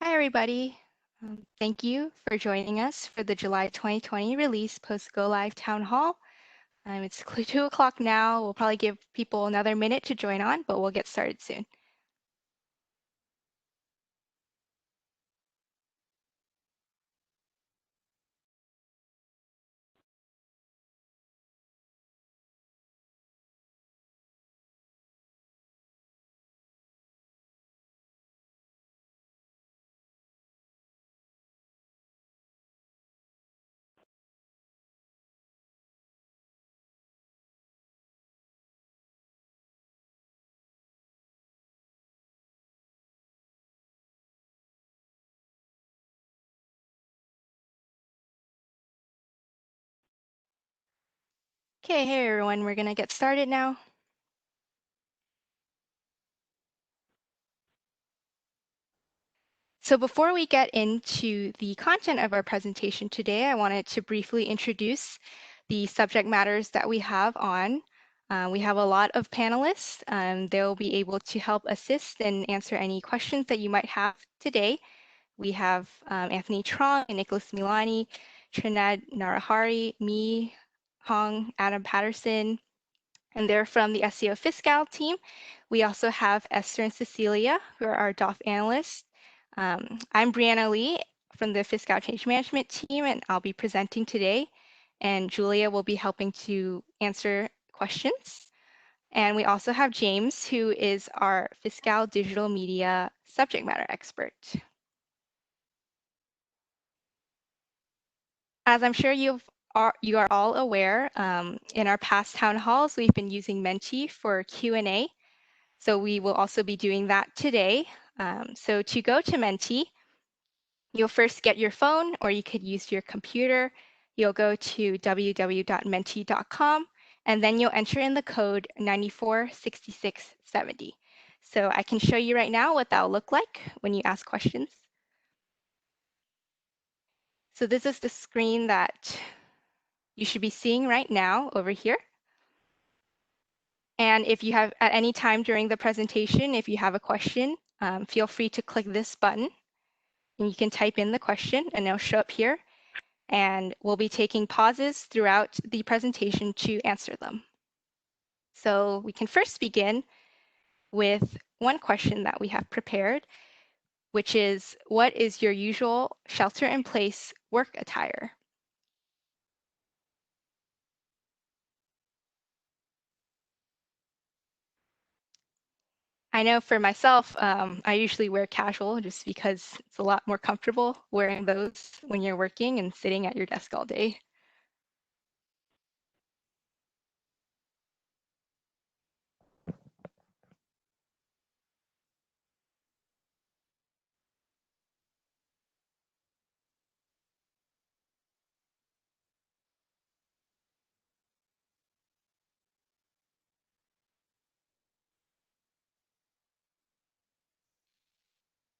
Hi, everybody. Thank you for joining us for the July 2020 release post-go live town hall. It's 2 o'clock now. We'll probably give people another minute to join on, but we'll get started soon. Okay, hey everyone, we're gonna get started now. So before we get into the content of our presentation today, I wanted to briefly introduce the subject matters that we have on. We have a lot of panelists. They'll be able to help assist and answer any questions that you might have today. We have Anthony Trong and Nicholas Milani, Trinad Narahari, me, Hong, Adam Patterson, and they're from the SEO Fiscal team. We also have Esther and Cecilia, who are our Doff analysts. I'm Brianna Lee from the Fiscal Change Management team, and I'll be presenting today. And Julia will be helping to answer questions. And we also have James, who is our Fiscal Digital Media subject matter expert. As I'm sure you are all aware, in our past town halls, we've been using Menti for Q&A. So we will also be doing that today. So to go to Menti, you'll first get your phone, or you could use your computer. You'll go to www.menti.com, and then you'll enter in the code 946670. So I can show you right now what that'll look like when you ask questions. So this is the screen that you should be seeing right now over here. And if you have, at any time during the presentation, if you have a question, feel free to click this button and you can type in the question and it'll show up here. And we'll be taking pauses throughout the presentation to answer them. So we can first begin with one question that we have prepared, which is, what is your usual shelter-in-place work attire? I know for myself, I usually wear casual just because it's a lot more comfortable wearing those when you're working and sitting at your desk all day.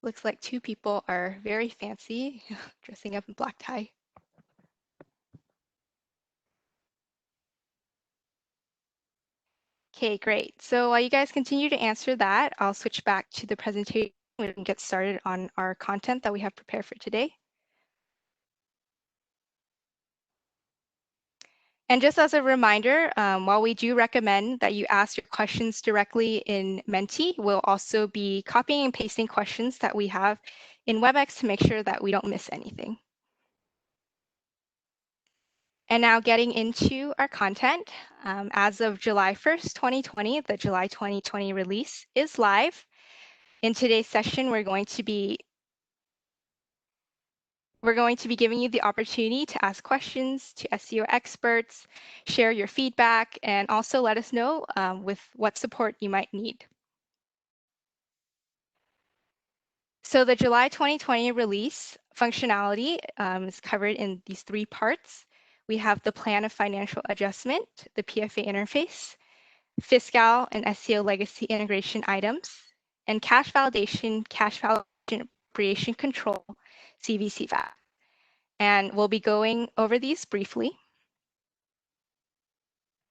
Looks like two people are very fancy, dressing up in black tie. Okay, great. So while you guys continue to answer that, I'll switch back to the presentation and get started on our content that we have prepared for today. And just as a reminder, while we do recommend that you ask your questions directly in Menti, we'll also be copying and pasting questions that we have in WebEx to make sure that we don't miss anything. And now getting into our content, as of July 1st, 2020, the July 2020 release is live. In today's session, we're going to be giving you the opportunity to ask questions to SEO experts, share your feedback, and also let us know with what support you might need. So the July 2020 release functionality is covered in these three parts. We have the plan of financial adjustment, the PFA interface, Fiscal and SEO legacy integration items, and cache validation appropriation control, CVCVAP. And we'll be going over these briefly.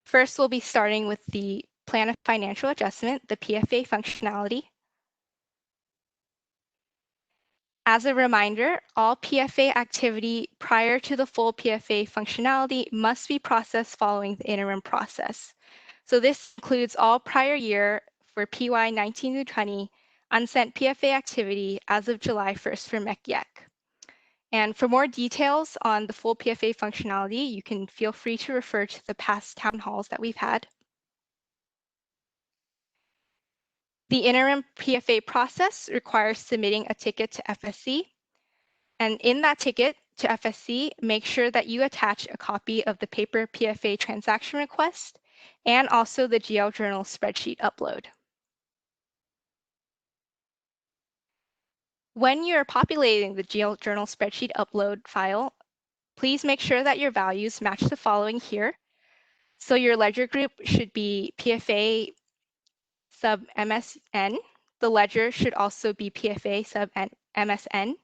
First, we'll be starting with the plan of financial adjustment, the PFA functionality. As a reminder, all PFA activity prior to the full PFA functionality must be processed following the interim process. So this includes all prior year for PY 19 to 20 unsent PFA activity as of July 1st for MECYEC. And for more details on the full PFA functionality, you can feel free to refer to the past town halls that we've had. The interim PFA process requires submitting a ticket to FSC. And in that ticket to FSC, make sure that you attach a copy of the paper PFA transaction request and also the GL Journal spreadsheet upload. When you're populating the GL Journal spreadsheet upload file, please make sure that your values match the following here. So your ledger group should be PFA sub MSN. The ledger should also be PFA sub MSN.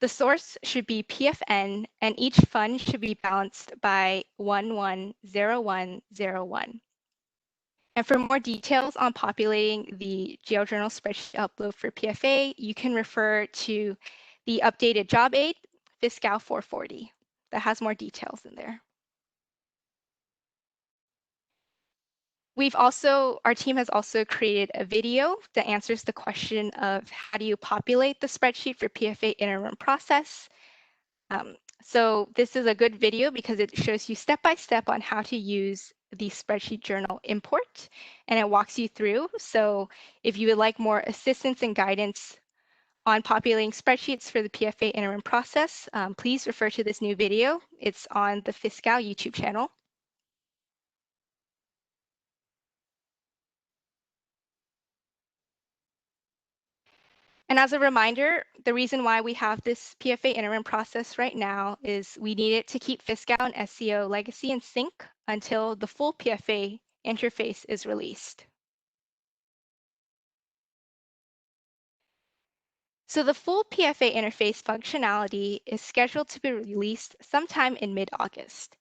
The source should be PFN, and each fund should be balanced by 110101. And for more details on populating the GL Journal spreadsheet upload for PFA, you can refer to the updated job aid, Fiscal 440. That has more details in there. Our team has also created a video that answers the question of how do you populate the spreadsheet for PFA interim process. So this is a good video because it shows you step by step on how to use the spreadsheet journal import, and it walks you through. So if you would like more assistance and guidance on populating spreadsheets for the PFA interim process, please refer to this new video. It's on the Fiscal YouTube channel. And as a reminder, the reason why we have this PFA interim process right now is we need it to keep Fiscal and SEO legacy in sync until the full PFA interface is released. So the full PFA interface functionality is scheduled to be released sometime in mid-August.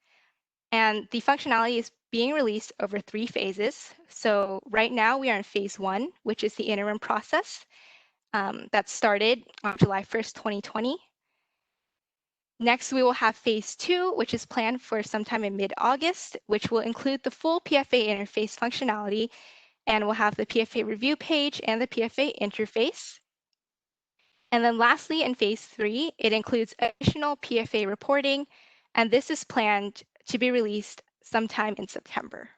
And the functionality is being released over 3 phases. So right now we are in phase 1, which is the interim process. That started on July 1st, 2020. Next, we will have phase 2, which is planned for sometime in mid-August, which will include the full PFA interface functionality, and we'll have the PFA review page and the PFA interface. And then lastly, in phase 3, it includes additional PFA reporting, and this is planned to be released sometime in September.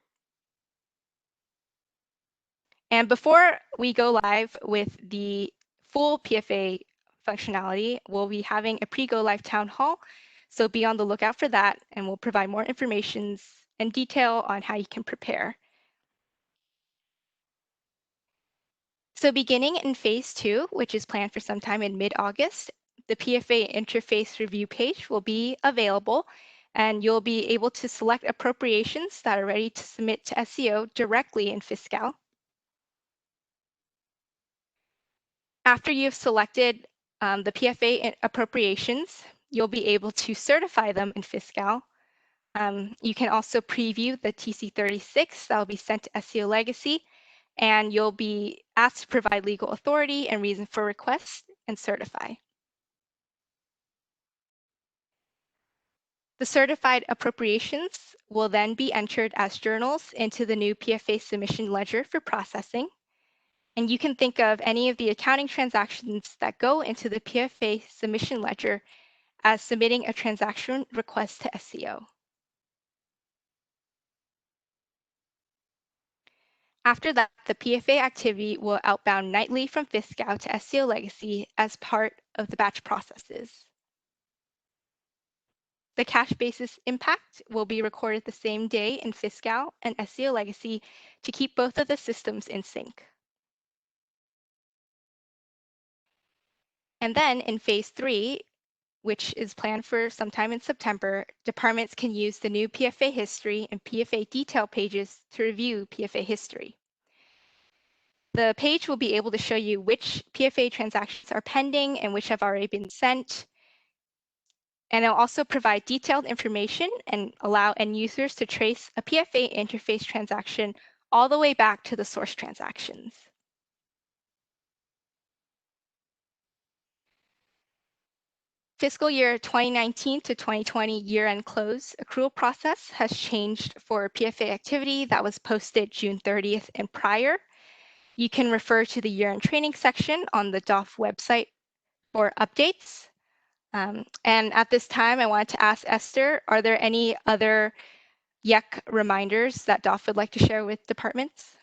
And before we go live with the full PFA functionality, we'll be having a pre-go live town hall. So be on the lookout for that, and we'll provide more information and detail on how you can prepare. So beginning in phase 2, which is planned for sometime in mid-August, the PFA interface review page will be available, and you'll be able to select appropriations that are ready to submit to SEO directly in Fiscal. After you've selected the PFA appropriations, you'll be able to certify them in Fiscal. You can also preview the TC36 that will be sent to SEO Legacy, and you'll be asked to provide legal authority and reason for request and certify. The certified appropriations will then be entered as journals into the new PFA submission ledger for processing. And you can think of any of the accounting transactions that go into the PFA submission ledger as submitting a transaction request to SEO. After that, the PFA activity will outbound nightly from Fiscal to SEO Legacy as part of the batch processes. The cash basis impact will be recorded the same day in Fiscal and SEO Legacy to keep both of the systems in sync. And then in phase 3, which is planned for sometime in September, departments can use the new PFA history and PFA detail pages to review PFA history. The page will be able to show you which PFA transactions are pending and which have already been sent. And it'll also provide detailed information and allow end users to trace a PFA interface transaction all the way back to the source transactions. fiscal year 2019 to 2020 year-end close accrual process has changed for PFA activity that was posted June 30th and prior. You can refer to the year-end training section on the Doff website for updates. And at this time, I wanted to ask Esther, are there any other YEC reminders that Doff would like to share with departments?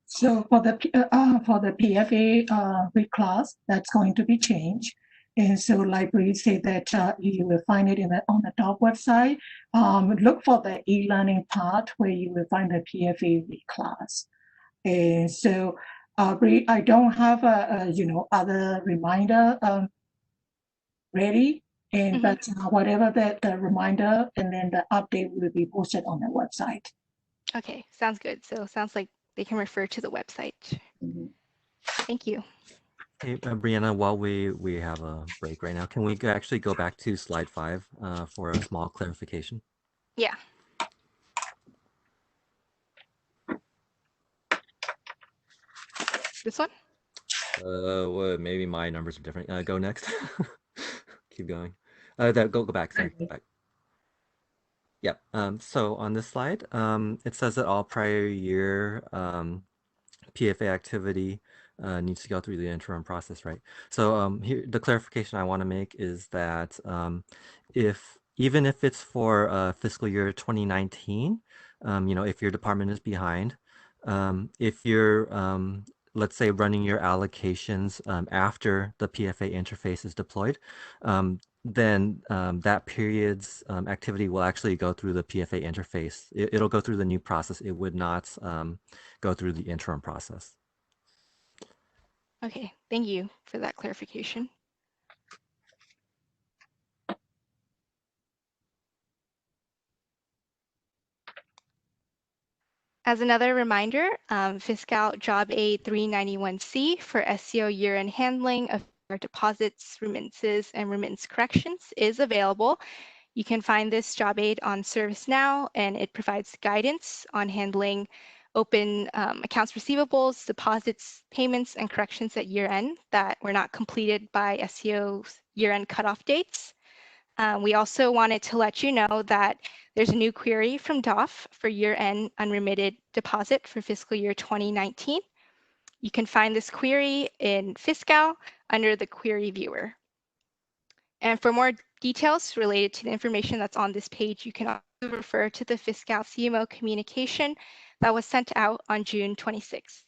So for the PFA reclass, that's going to be changed. And so like we say that you will find it on the Doff website. Look for the e-learning part where you will find the PFA reclass. And so I don't have other reminder ready. And but whatever the reminder and then the update will be posted on the website. Okay, sounds good. So it sounds like they can refer to the website. Thank you. Hey, Brianna, while we have a break right now, can we actually go back to slide 5 for a small clarification? Yeah. This one? Well, maybe my numbers are different. Go next. Keep going. Go back. Sorry, go back. Yep. So on this slide, it says that all prior year PFA activity needs to go through the interim process, right? So here, the clarification I want to make is that even if it's for fiscal year 2019, if your department is behind, if you're let's say running your allocations after the PFA interface is deployed, then that period's activity will actually go through the PFA interface. It'll go through the new process. It would not go through the interim process. Okay, thank you for that clarification. As another reminder, Fiscal Job Aid 391C for SEO year-end handling of deposits, remittances, and remittance corrections is available. You can find this job aid on ServiceNow, and it provides guidance on handling open accounts receivables, deposits, payments, and corrections at year-end that were not completed by SEO's year-end cutoff dates. We also wanted to let you know that there's a new query from Doff for year-end unremitted deposit for fiscal year 2019. You can find this query in Fiscal under the query viewer. And for more details related to the information that's on this page, you can also refer to the Fiscal CMO communication that was sent out on June 26th.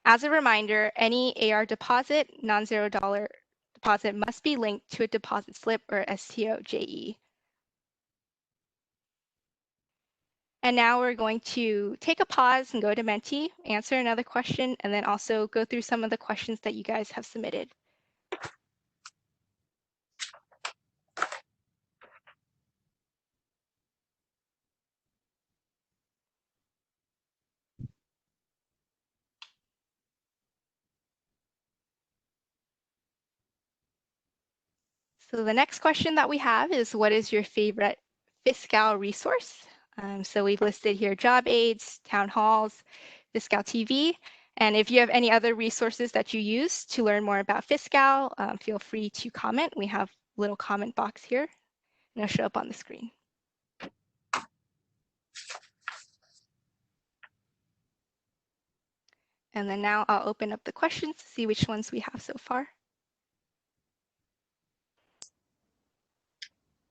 As a reminder, any AR deposit, non-zero dollar deposit must be linked to a deposit slip or STOJE. And now we're going to take a pause and go to Menti, answer another question, and then also go through some of the questions that you guys have submitted. So the next question that we have is, what is your favorite Fiscal resource? So we've listed here job aids, town halls, Fiscal TV. And if you have any other resources that you use to learn more about Fiscal, feel free to comment. We have a little comment box here, and it'll show up on the screen. And then now I'll open up the questions to see which ones we have so far.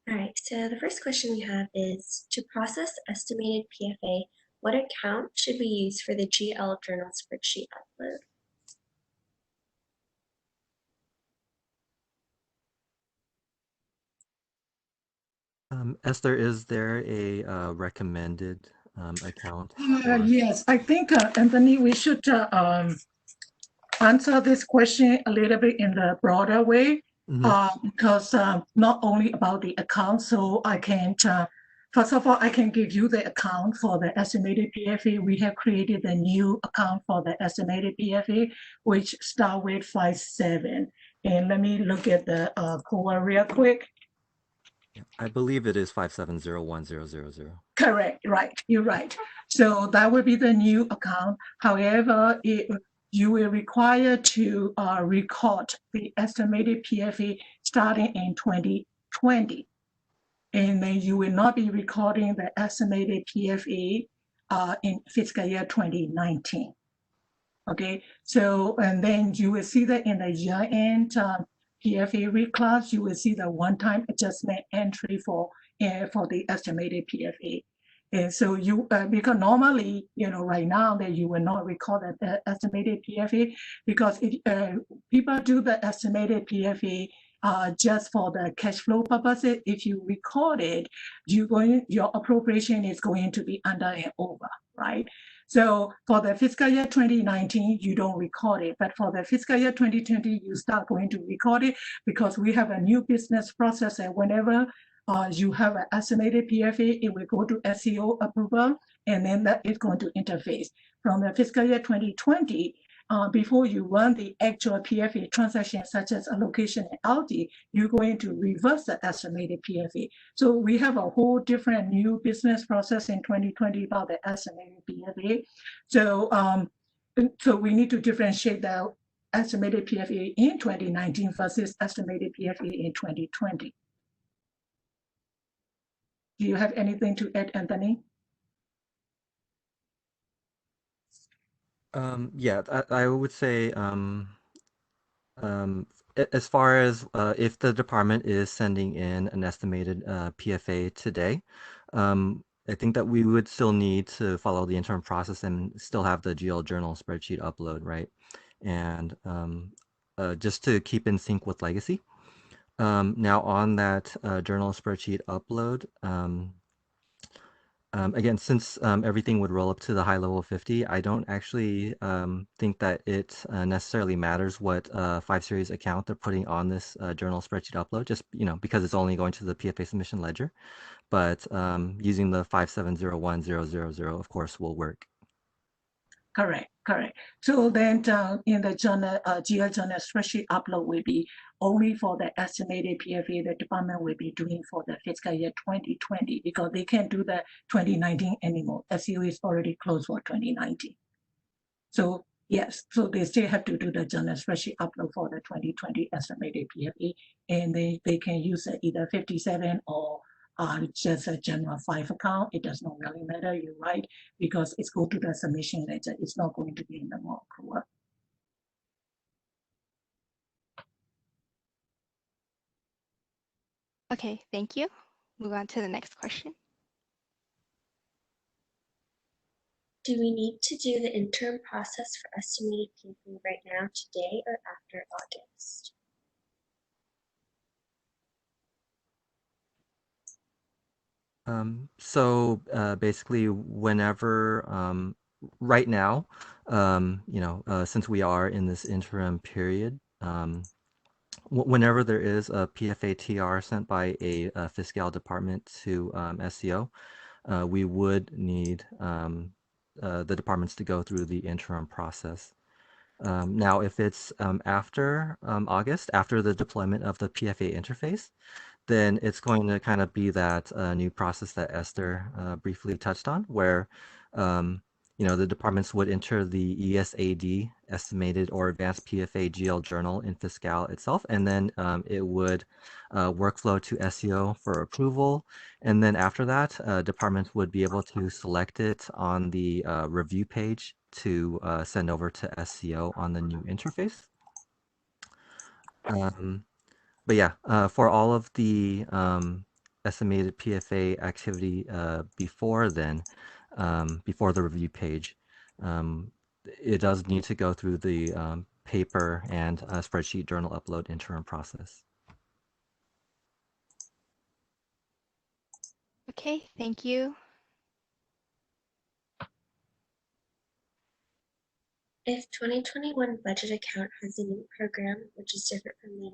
All right, so the first question we have is, to process estimated PFA, what account should we use for the GL journal spreadsheet upload? Esther, is there a recommended account? Yes, I think, Anthony, we should answer this question a little bit in the broader way, because not only about the account, so I can, first of all, I can give you the account for the estimated PFA. We have created a new account for the estimated PFA, which start with 57. And let me look at the core real quick. Yeah, I believe it is 5701000. Correct, right, you're right. So that will be the new account. However, you will require to record the estimated PFA starting in 2020. And then you will not be recording the estimated PFA in fiscal year 2019. Okay, so and then you will see that in the year-end PFA reclass, you will see the one-time adjustment entry for the estimated PFA. And so you, because normally, right now that you will not record the estimated PFA because people do the estimated PFA just for the cash flow purposes. If you record it, your appropriation is going to be under and over, right? So for the fiscal year 2019, you don't record it, but for the fiscal year 2020, you start going to record it because we have a new business process, and whenever you have an estimated PFA, it will go to SEO approval, and then that is going to interface. From the fiscal year 2020, before you run the actual PFA transaction, such as allocation and LD, you're going to reverse the estimated PFA. So we have a whole different new business process in 2020 about the estimated PFA. So we need to differentiate the estimated PFA in 2019 versus estimated PFA in 2020. Do you have anything to add, Anthony? Yeah, I would say as far as if the department is sending in an estimated PFA today, I think that we would still need to follow the interim process and still have the GL journal spreadsheet upload, right? And just to keep in sync with legacy. Now on that journal spreadsheet upload, again, since everything would roll up to the high level 50, I don't actually think that it necessarily matters what 5 series account they're putting on this journal spreadsheet upload, just because it's only going to the PFA submission ledger. But using the 5701000, of course, will work. Correct. So then in the journal, GL journal spreadsheet upload will be only for the estimated PFA the department will be doing for the fiscal year 2020 because they can't do the 2019 anymore. SEO is already closed for 2019. So yes, so they still have to do the journal spreadsheet upload for the 2020 estimated PFA, and they can use either 57 or just a general 5 account. It does not really matter, you're right, because it's go to the submission ledger. It's not going to be in the more accrual. Okay, thank you. Move on to the next question. Do we need to do the interim process for estimated PFA right now, today, or after August? So basically, whenever right now, since we are in this interim period, whenever there is a PFA TR sent by a Fiscal department to SEO, we would need the departments to go through the interim process. Now, if it's after August, after the deployment of the PFA interface, then it's going to kind of be that new process that Esther briefly touched on, where the departments would enter the ESAD, estimated or advanced PFA GL journal in Fiscal itself, and then it would workflow to SEO for approval. And then after that, departments would be able to select it on the review page to send over to SEO on the new interface. But yeah, for all of the estimated PFA activity before then, before the review page, it does need to go through the paper and spreadsheet journal upload interim process. Okay, thank you. If 2021 budget account has a new program, which is different from the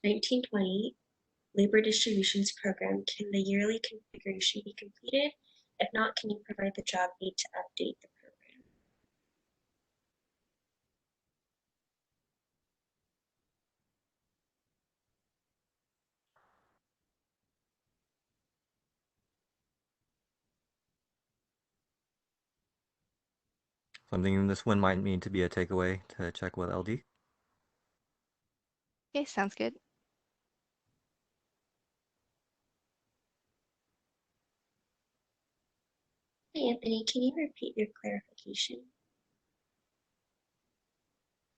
1920 labor distributions program, can the yearly configuration be completed? If not, can you provide the job aid to update the program? Something this one might mean to be a takeaway to check with LD. Okay, sounds good. Hi, Anthony, can you repeat your clarification?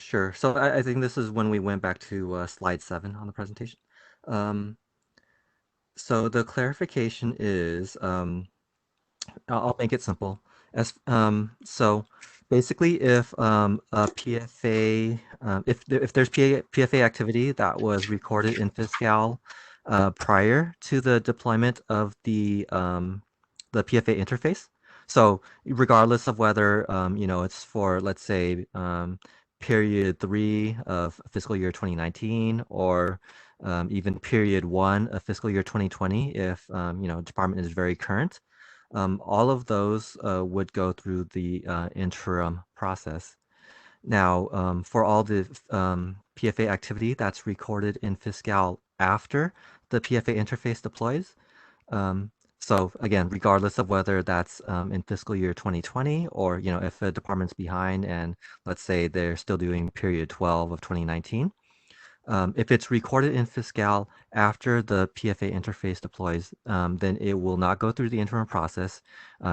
Sure. So I think this is when we went back to slide 7 on the presentation. So the clarification is, I'll make it simple. So basically, if a PFA, if there's PFA activity that was recorded in Fiscal prior to the deployment of the PFA interface, so regardless of whether it's for, let's say, period 3 of fiscal year 2019 or even period 1 of fiscal year 2020, if department is very current, all of those would go through the interim process. Now, for all the PFA activity that's recorded in Fiscal after the PFA interface deploys, so again, regardless of whether that's in fiscal year 2020 or if a department's behind and let's say they're still doing period 12 of 2019, if it's recorded in Fiscal after the PFA interface deploys, then it will not go through the interim process.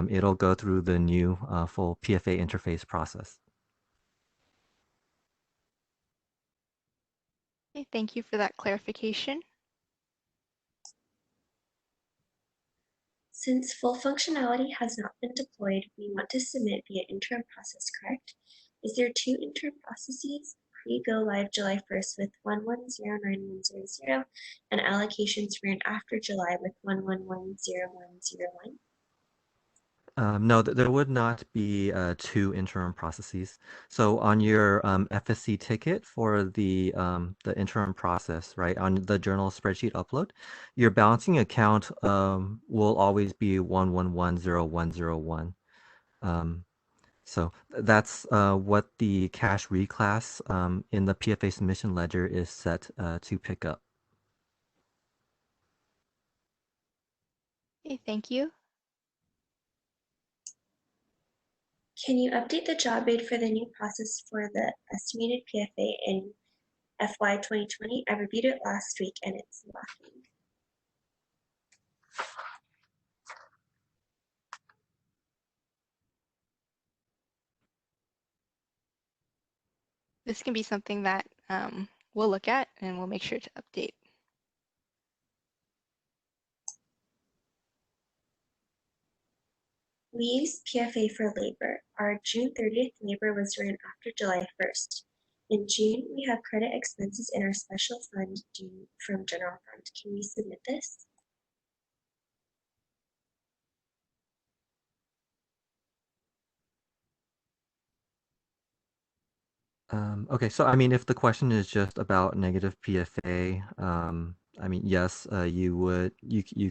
It'll go through the new full PFA interface process. Okay, thank you for that clarification. Since full functionality has not been deployed, we want to submit via interim process, correct? Is there 2 interim processes? Pre-go live July 1st with 11091100 and allocations ran after July with 11100101. No, there would not be 2 interim processes. So on your FSC ticket for the interim process, right, on the journal spreadsheet upload, your balancing account will always be 11100101. So that's what the cash reclass in the PFA submission ledger is set to pick up. Okay, thank you. Can you update the job aid for the new process for the estimated PFA in FY 2020? I reviewed it last week and it's lacking. This can be something that we'll look at and we'll make sure to update. We use PFA for labor. Our June 30th labor was ran after July 1st. In June, we have credit expenses in our special fund due from general fund. Can we submit this? Okay, so I mean, if the question is just about negative PFA, I mean, yes, you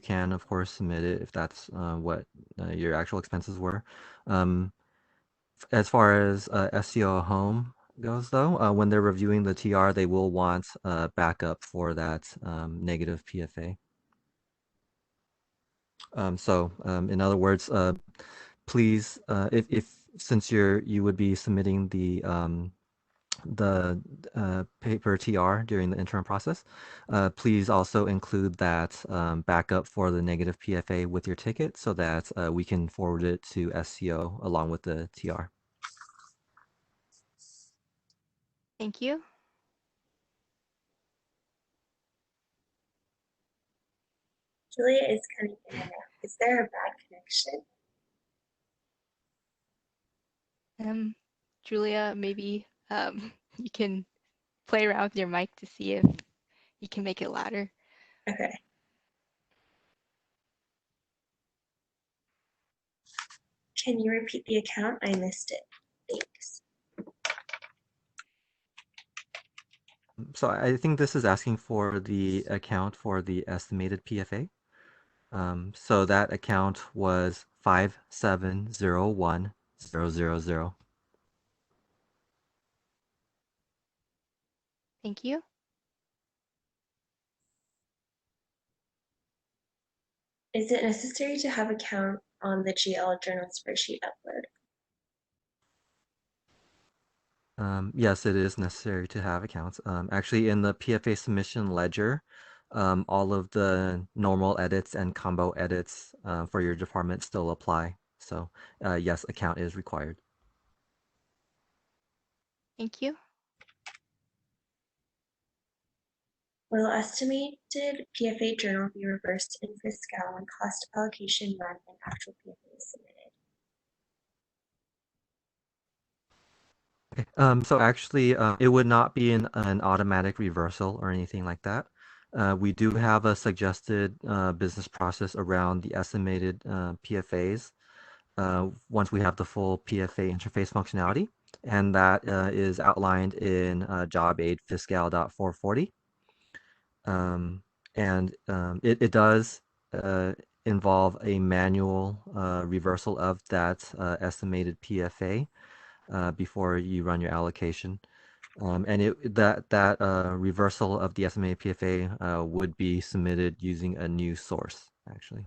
can of course submit it if that's what your actual expenses were. As far as SEO home goes, though, when they're reviewing the TR, they will want backup for that negative PFA. In other words, please, if since you would be submitting the paper TR during the interim process, please also include that backup for the negative PFA with your ticket so that we can forward it to SCO along with the TR. Thank you. Julia is coming in and out. Is there a bad connection? Julia, maybe you can play around with your mic to see if you can make it louder. Okay. Can you repeat the account? I missed it. Thanks. So I think this is asking for the account for the estimated PFA. So that account was 5701000. Thank you. Is it necessary to have a count on the GL journal spreadsheet upload? Yes, it is necessary to have accounts. Actually, in the PFA submission ledger, all of the normal edits and combo edits for your department still apply. So yes, account is required. Thank you. Will estimated PFA journal be reversed in Fiscal when cost allocation run and actual PFA is submitted? Okay. So actually, it would not be an automatic reversal or anything like that. We do have a suggested business process around the estimated PFAs once we have the full PFA interface functionality, and that is outlined in Job Aid Fiscal.440. It does involve a manual reversal of that estimated PFA before you run your allocation. That reversal of the estimated PFA would be submitted using a new source, actually.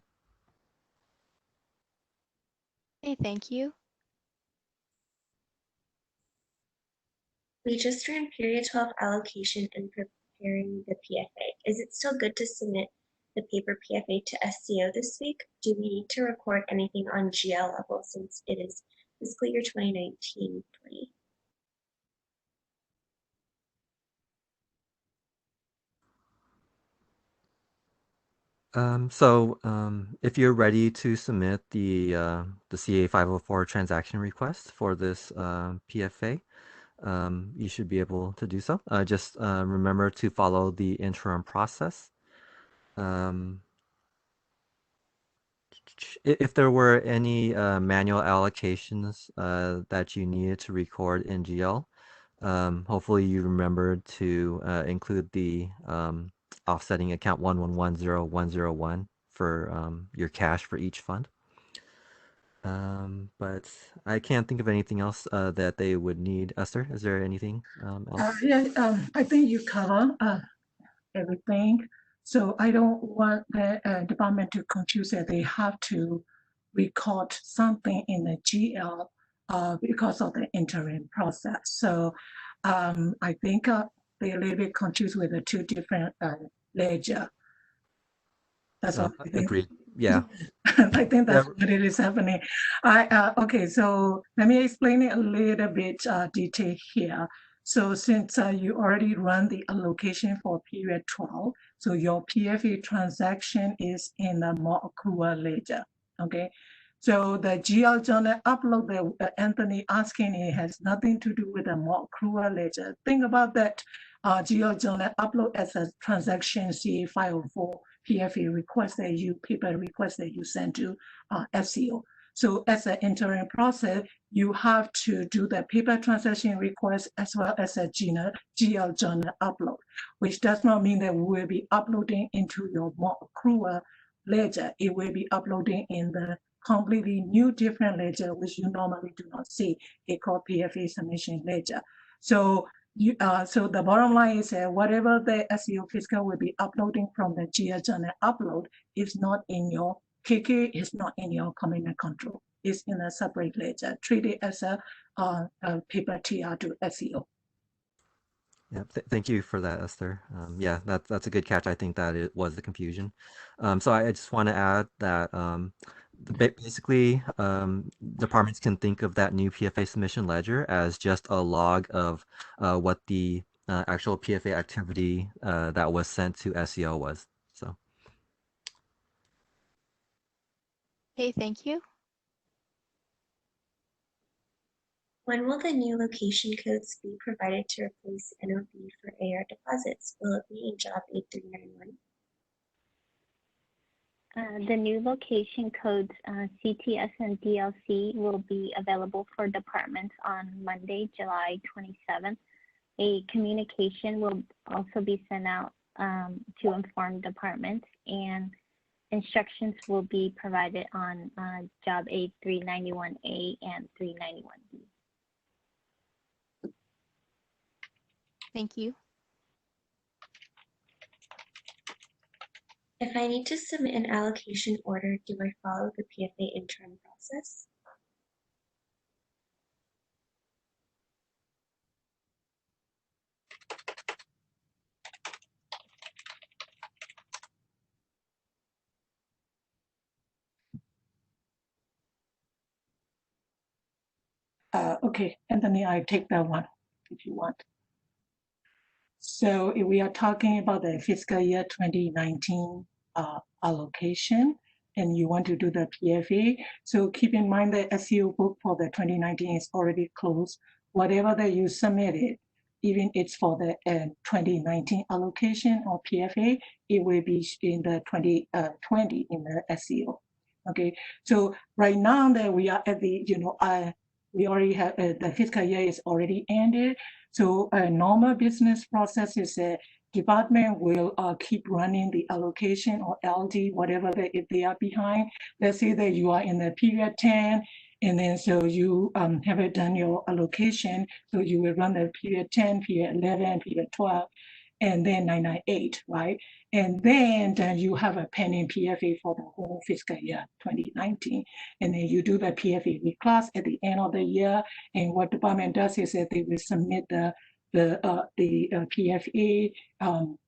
Okay, thank you. We just ran period 12 allocation and preparing the PFA. Is it still good to submit the paper PFA to SCO this week? Do we need to record anything on GL level since it is fiscal year 2019-20? If you're ready to submit the CA 504 transaction request for this PFA, you should be able to do so. Just remember to follow the interim process. If there were any manual allocations that you needed to record in GL, hopefully you remembered to include the offsetting account 1110101 for your cash for each fund. But I can't think of anything else that they would need. Esther, is there anything else? Yeah, I think you cover everything. So I don't want the department to confuse that they have to record something in the GL because of the interim process. So I think they're a little bit confused with the two different ledger. That's all I think. Agreed. Yeah. I think that's Yeah. what it is happening. Okay, so let me explain it a little bit detail here. So since you already run the allocation for period 12, so your PFA transaction is in the more accrual ledger, okay? So the GL journal upload that Anthony asking, it has nothing to do with the more accrual ledger. Think about that GL journal upload as a transaction CA 504 PFA request that you, paper request that you send to FCO. So as an interim process, you have to do the paper transaction request as well as a GL journal upload, which does not mean that we will be uploading into your more accrual ledger. It will be uploading in the completely new different ledger, which you normally do not see. It called PFA submission ledger. So so the bottom line is that whatever the SEO fiscal will be uploading from the GL journal upload is not in your KK, is not in your commitment control. It's in a separate ledger. Treat it as a paper TR to SEO. Yeah, thank you for that, Esther. Yeah, that's a good catch. I think that it was the confusion. So I just want to add that basically departments can think of that new PFA submission ledger as just a log of what the actual PFA activity that was sent to SEO was. So. Okay, thank you. When will the new location codes be provided to replace NOB for AR deposits? Will it be in Job 8391? The new location codes, CTS and DLC, will be available for departments on Monday, July 27th. A communication will also be sent out to inform departments, and instructions will be provided on Job Aid 391A and 391B. Thank you. If I need to submit an allocation order, do I follow the PFA interim process? Okay, Anthony, I take that one if you want. So if we are talking about the fiscal year 2019 allocation, and you want to do the PFA, so keep in mind the SEO book for the 2019 is already closed. Whatever that you submitted, even it's for the 2019 allocation or PFA, it will be in the 2020 in the SEO. Okay, so right now that we are at the, we already have the fiscal year is already ended. So a normal business process is a department will keep running the allocation or LD, whatever if they are behind. Let's say that you are in the period 10, and then so you haven't done your allocation, so you will run the period 10, period 11, period 12, and then 998, right? And then you have a pending PFA for the whole fiscal year 2019. And then you do the PFA reclass at the end of the year. And what department does is that they will submit the PFA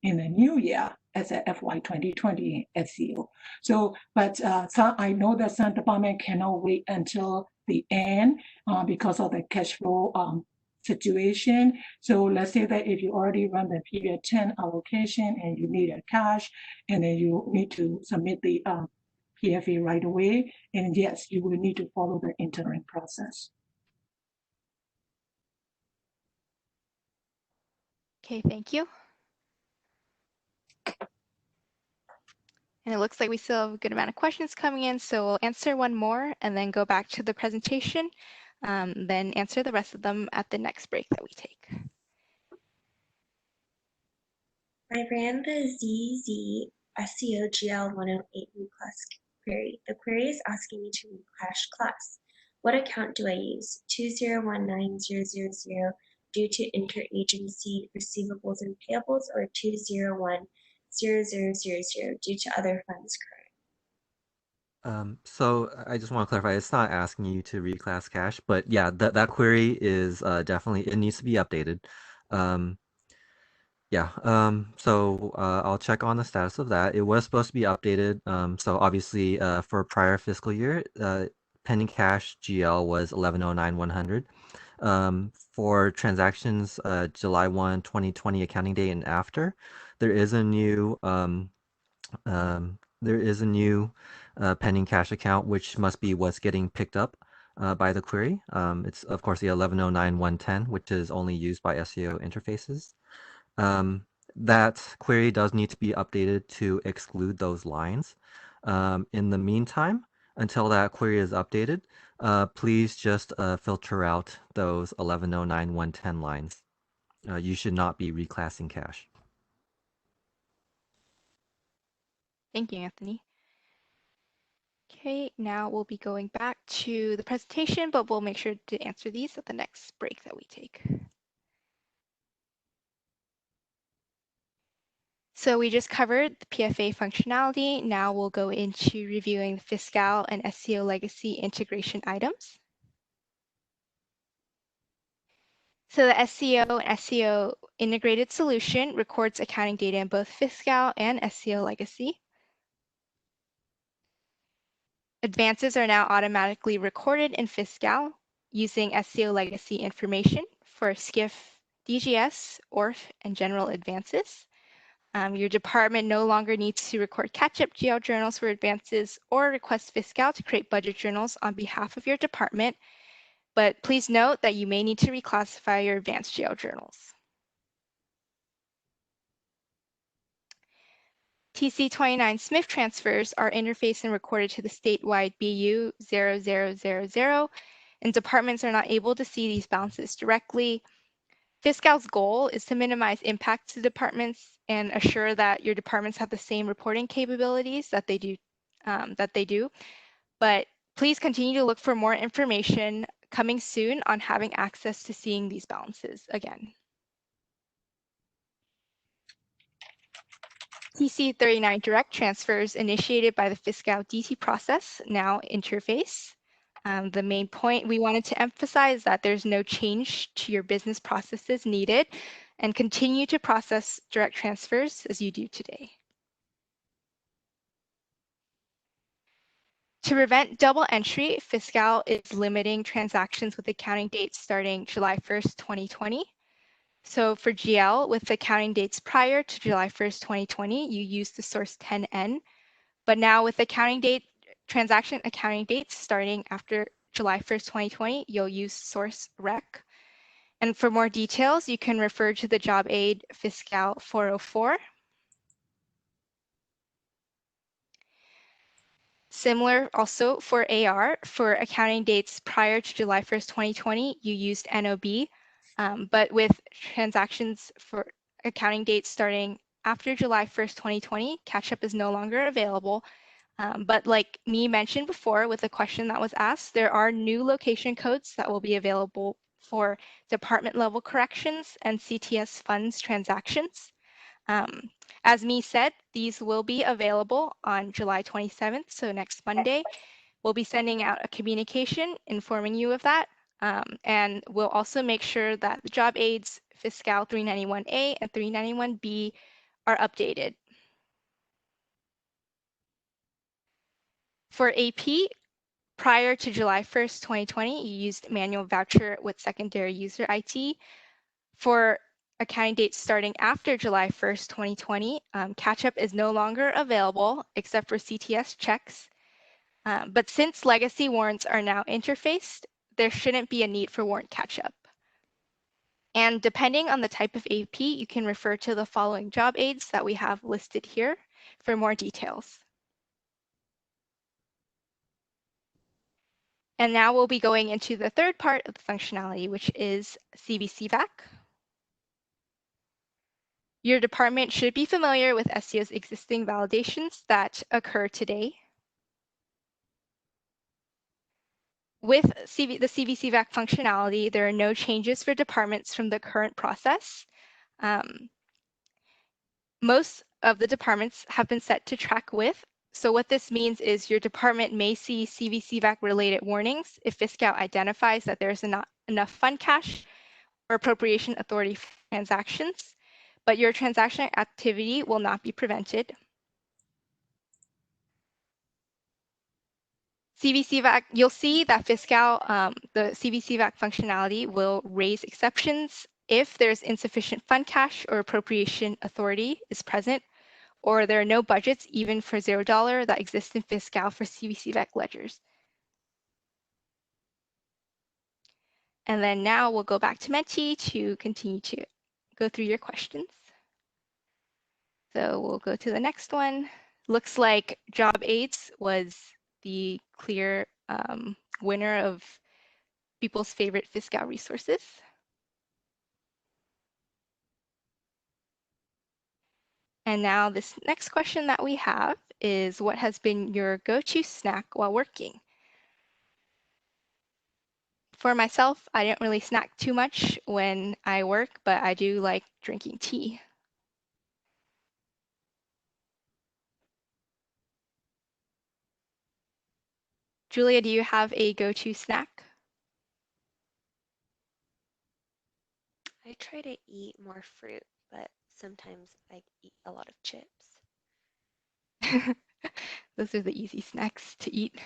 in the new year as a FY 2020 SEO. So, but I know that some department cannot wait until the end because of the cash flow situation. So let's say that if you already run the period 10 allocation and you need a cash, and then you need to submit the PFA right away, and yes, you will need to follow the interim process. Okay, thank you. And it looks like we still have a good amount of questions coming in, so we'll answer one more and then go back to the presentation, then answer the rest of them at the next break that we take. I ran the ZZ SEO GL 108 reclass query. The query is asking me to reclass class. What account do I use? 2019000 due to interagency receivables and payables, or 2010000 due to other funds current? So I just want to clarify, it's not asking you to reclass cash, but yeah, that query is definitely, it needs to be updated. So I'll check on the status of that. It was supposed to be updated. So obviously for prior fiscal year, pending cash GL was 1109,100. For transactions July 1, 2020 accounting date and after, there is a new pending cash account, which must be what's getting picked up by the query. It's of course the 1109,110, which is only used by SEO interfaces. That query does need to be updated to exclude those lines. In the meantime, until that query is updated, please just filter out those 1109,110 lines. You should not be reclassing cash. Thank you, Anthony. Okay, now we'll be going back to the presentation, but we'll make sure to answer these at the next break that we take. So we just covered the PFA functionality. Now we'll go into reviewing the Fiscal and SEO legacy integration items. So the SEO and SEO integrated solution records accounting data in both Fiscal and SEO legacy. Advances are now automatically recorded in Fiscal using SEO legacy information for SCIF, DGS, ORF, and general advances. Your department no longer needs to record catch-up GL journals for advances or request Fiscal to create budget journals on behalf of your department, but please note that you may need to reclassify your advanced GL journals. TC29 SMIF transfers are interfaced and recorded to the statewide BU 0000, and departments are not able to see these balances directly. Fiscal's goal is to minimize impact to departments and assure that your departments have the same reporting capabilities that they do. But please continue to look for more information coming soon on having access to seeing these balances again. TC39 direct transfers initiated by the Fiscal DT process now interface. The main point we wanted to emphasize that there's no change to your business processes needed, and continue to process direct transfers as you do today. To prevent double entry, Fiscal is limiting transactions with accounting dates starting July 1st, 2020. So for GL, with accounting dates prior to July 1st, 2020, you use the source 10N. But now with transaction accounting dates starting after July 1st, 2020, you'll use source REC. And for more details, you can refer to the job aid Fiscal 404. Similar also for AR, for accounting dates prior to July 1st, 2020, you used NOB, but with transactions for accounting dates starting after July 1st, 2020, catch-up is no longer available. But like me mentioned before with the question that was asked, there are new location codes that will be available for department level corrections and CTS funds transactions. As me said, these will be available on July 27th, so next Monday. We'll be sending out a communication informing you of that, and we'll also make sure that the job aids Fiscal 391A and 391B are updated. For AP, prior to July 1st, 2020, you used manual voucher with secondary user IT. For accounting dates starting after July 1st, 2020, catch-up is no longer available except for CTS checks. But since legacy warrants are now interfaced, there shouldn't be a need for warrant catch-up. And depending on the type of AP, you can refer to the following job aids that we have listed here for more details. And now we'll be going into the third part of the functionality, which is CVCVAC. Your department should be familiar with SCO's existing validations that occur today. With the CVCVAC functionality, there are no changes for departments from the current process. Most of the departments have been set to track with. So what this means is your department may see CVCVAC related warnings if Fiscal identifies that there's not enough fund cash or appropriation authority transactions, but your transaction activity will not be prevented. CVCVAC, you'll see that Fiscal, the CVCVAC functionality will raise exceptions if there's insufficient fund cash or appropriation authority is present, or there are no budgets even for $0 that exist in Fiscal for CVCVAC ledgers. And then now we'll go back to Menti to continue to go through your questions. So we'll go to the next one. Looks like job aids was the clear winner of people's favorite Fiscal resources. And now this next question that we have is, what has been your go-to snack while working? For myself, I don't really snack too much when I work, but I do like drinking tea. Julia, do you have a go-to snack? I try to eat more fruit, but sometimes I eat a lot of chips. Those are the easy snacks to eat.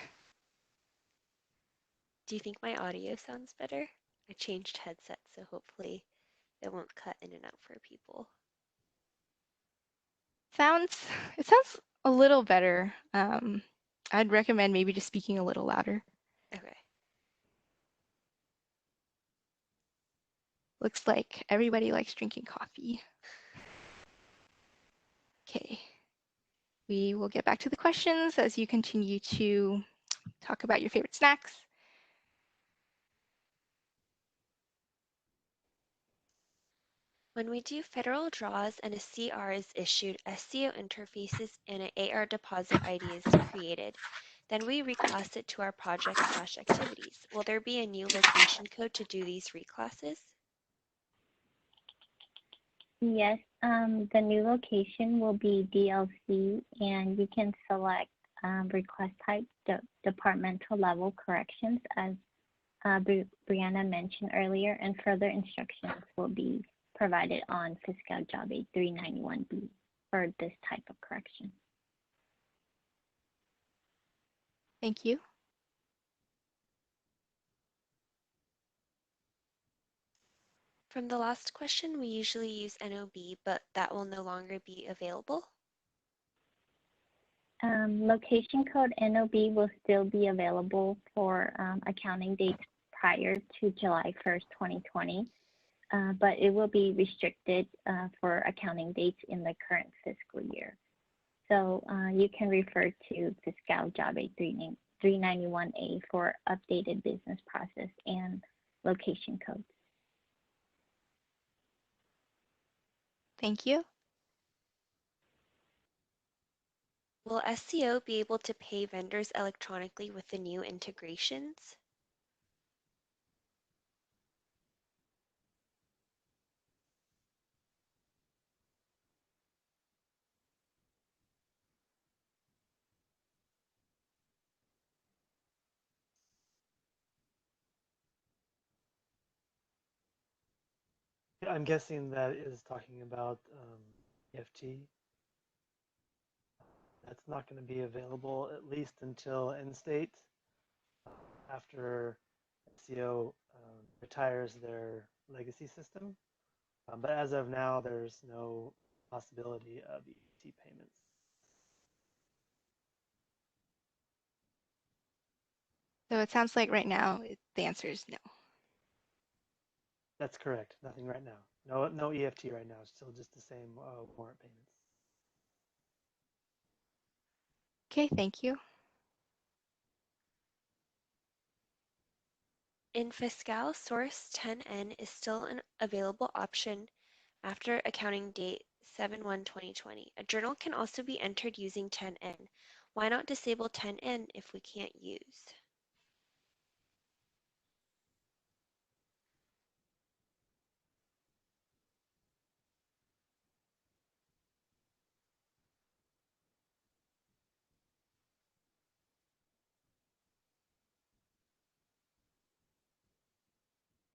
Do you think my audio sounds better? I changed headsets, so hopefully it won't cut in and out for people. It sounds a little better. I'd recommend maybe just speaking a little louder. Okay. Looks like everybody likes drinking coffee. Okay. We will get back to the questions as you continue to talk about your favorite snacks. When we do federal draws and a CR is issued, SCO interfaces and an AR deposit ID is created. Then we reclass it to our project/activities. Will there be a new location code to do these reclasses? Yes, the new location will be DLC, and you can select request type, departmental level corrections, as Brianna mentioned earlier, and further instructions will be provided on Fiscal Job Aid 391B for this type of correction. Thank you. From the last question, we usually use NOB, but that will no longer be available. Location code NOB will still be available for accounting dates prior to July 1st, 2020, but it will be restricted for accounting dates in the current fiscal year. So you can refer to Fiscal Job Aid 391A for updated business process and location codes. Thank you. Will SCO be able to pay vendors electronically with the new integrations? I'm guessing that is talking about EFT. That's not going to be available at least until end state after SEO retires their legacy system. But as of now, there's no possibility of EFT payments. So it sounds like right now the answer is no. That's correct. Nothing right now. No EFT right now. Still just the same warrant payments. Okay, thank you. In Fiscal, Source 10N is still an available option after accounting date 7/1/2020. A journal can also be entered using 10N. Why not disable 10N if we can't use?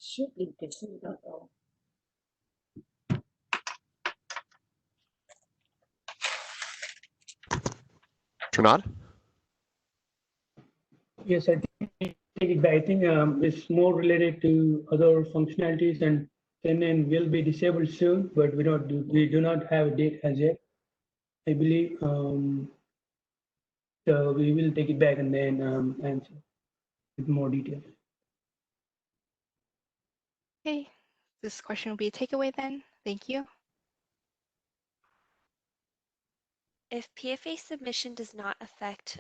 Should be disabled. Trinad? Yes, I think take it back. I think it's more related to other functionalities, and 10N will be disabled soon, but we do not have a date as yet. I believe so. We will take it back and then answer with more details. Okay, this question will be a takeaway then. Thank you. If PFA submission does not affect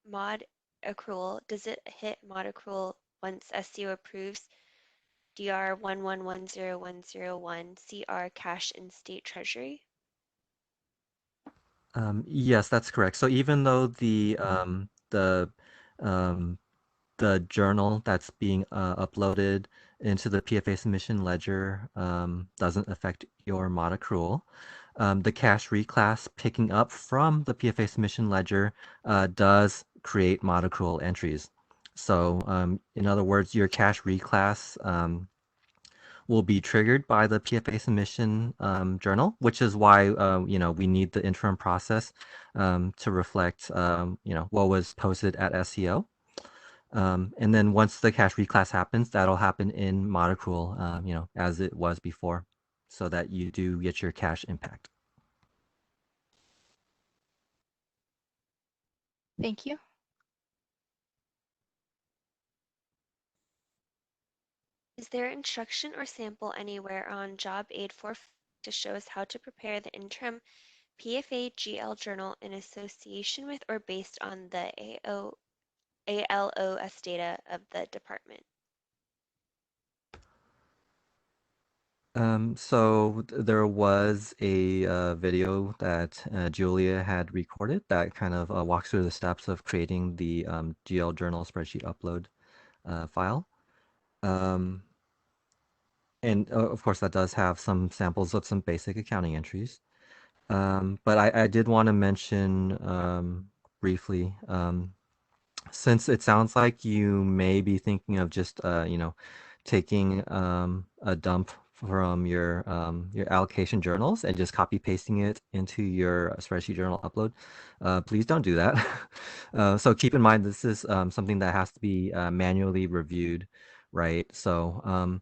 mod accrual, does it hit mod accrual once SCO approves DR 1110101 CR cash in state treasury? Yes, that's correct. So even though the journal that's being uploaded into the PFA submission ledger doesn't affect your mod accrual, the cash reclass picking up from the PFA submission ledger does create mod accrual entries. So in other words, your cash reclass will be triggered by the PFA submission journal, which is why we need the interim process to reflect what was posted at SEO. And then once the cash reclass happens, that'll happen in mod accrual, as it was before, so that you do get your cash impact. Thank you. Is there instruction or sample anywhere on Job Aid for to show us how to prepare the interim PFA GL journal in association with or based on the ALOS data of the department? So there was a video that Julia had recorded that kind of walks through the steps of creating the GL journal spreadsheet upload file. And of course, that does have some samples of some basic accounting entries. But I did want to mention briefly, since it sounds like you may be thinking of just, taking a dump from your allocation journals and just copy pasting it into your spreadsheet journal upload, please don't do that. So keep in mind this is something that has to be manually reviewed, right? So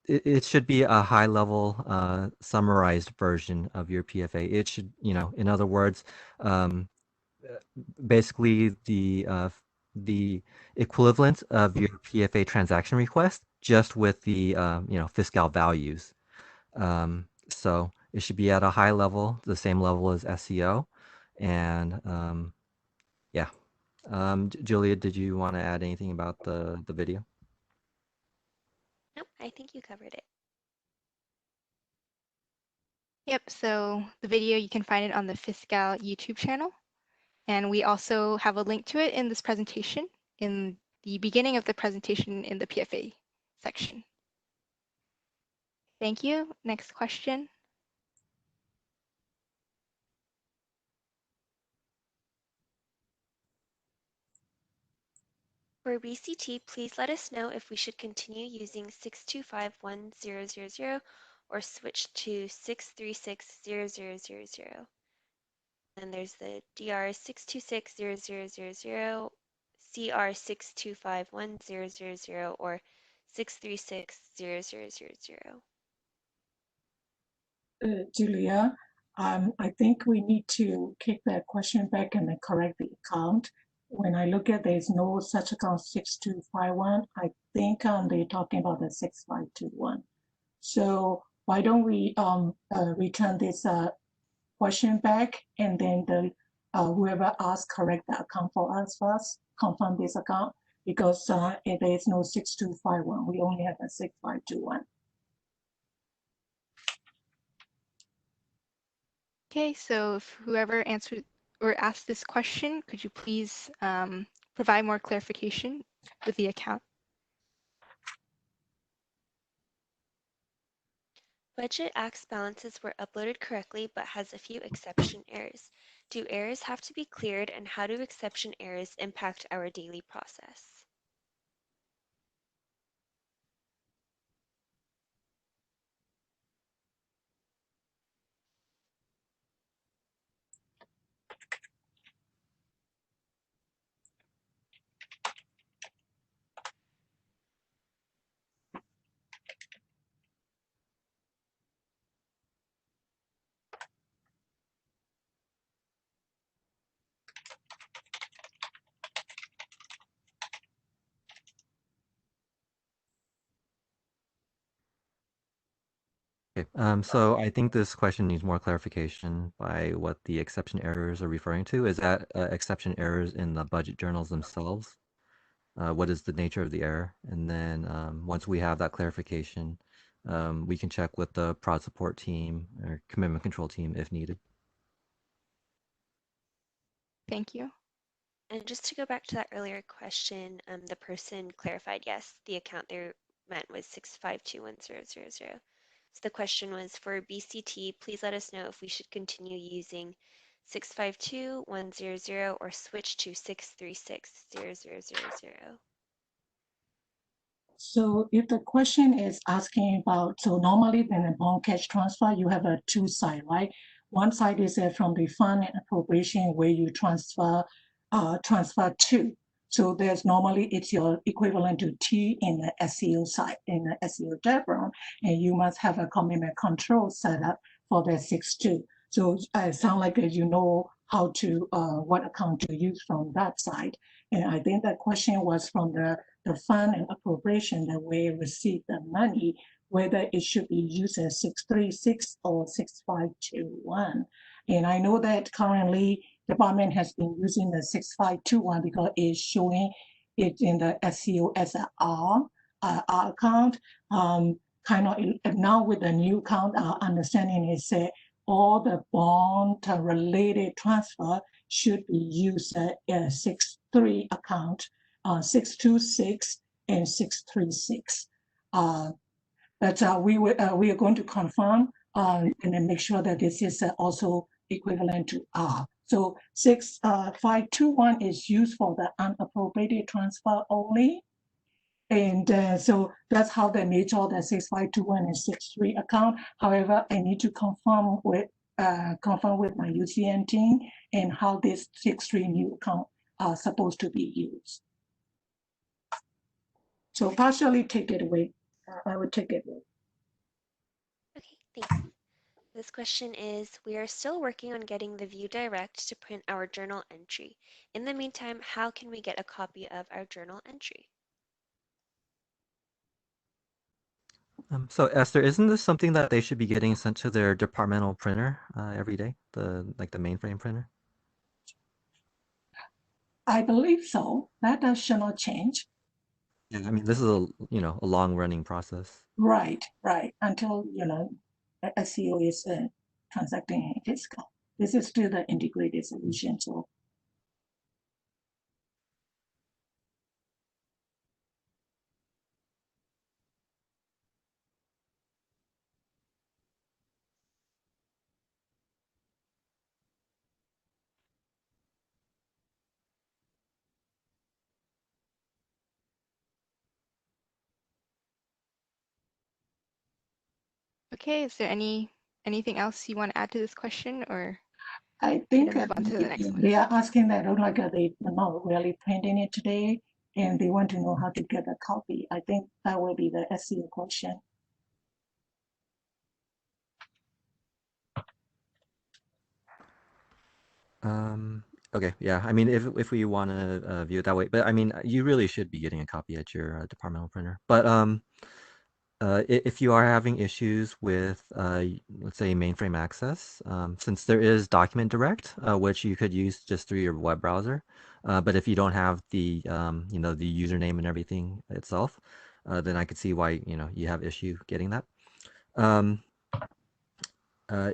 it should be a high level summarized version of your PFA. It should, in other words, basically the equivalent of your PFA transaction request, just with the Fiscal values. So it should be at a high level, the same level as SEO, and yeah. Julia, did you want to add anything about the video? Nope, I think you covered it. Yep, so the video, you can find it on the Fiscal YouTube channel. And we also have a link to it in this presentation, in the beginning of the presentation in the PFA section. Thank you. Next question. For BCT, please let us know if we should continue using 6251000 or switch to 6360000. And there's the DR 6260000, CR 6251000, or 6360000. Julia, I think we need to kick that question back and then correct the account. When I look at there's no such account 6251, I think they're talking about the 6521. So why don't we return this question back, and then the whoever asks correct the account for us first, confirm this account, because there is no 6251. We only have a 6521. Okay, so if whoever answered or asked this question, could you please provide more clarification with the account? Budget Acts balances were uploaded correctly but has a few exception errors. Do errors have to be cleared, and how do exception errors impact our daily process? Okay, so I think this question needs more clarification by what the exception errors are referring to. Is that exception errors in the budget journals themselves? What is the nature of the error? And then once we have that clarification, we can check with the prod support team or commitment control team if needed. Thank you. And just to go back to that earlier question, the person clarified, yes, the account they meant was 6521000. So the question was, for BCT, please let us know if we should continue using 6521000 or switch to 6360000. So if the question is asking about, so normally in a bond cash transfer, you have a two side, right? One side is from the fund and appropriation where you transfer to. So there's normally it's your equivalent to T in the SEO side, in the SEO diagram, and you must have a commitment control set up for the 6.2. So it sounds like you know how to, what account to use from that side. And I think that question was from the fund and appropriation that we receive the money, whether it should be used as 636 or 6521. And I know that currently department has been using the 6521 because it's showing it in the SEO as an R account. Kind of now with the new count, our understanding is that all the bond related transfer should be used as 63 account, 626 and 636. But we are going to confirm and then make sure that this is also equivalent to R. So 6521 is used for the unappropriated transfer only. And so that's how they made all the 6521 and 63 account. However, I need to confirm with my UCN team and how this 63 new account are supposed to be used. So partially take it away. I would take it away. Okay, thanks. This question is, we are still working on getting the View Direct to print our journal entry. In the meantime, how can we get a copy of our journal entry? So Esther, isn't this something that they should be getting sent to their departmental printer every day, the mainframe printer? I believe so. That should not change. Yeah, I mean, this is a long running process. Right. Until SEO is transacting in Fiscal. This is still the integrated solution. So Okay, is there anything else you want to add to this question, or I think move on to the next one? they are asking that like they are not really printing it today, and they want to know how to get a copy. I think that will be the SEO question. Okay, yeah. I mean, if we want to view it that way, but I mean, you really should be getting a copy at your departmental printer. But if you are having issues with, let's say, mainframe access, since there is Document Direct, which you could use just through your web browser, but if you don't have the, the username and everything itself, then I could see why, you have issue getting that.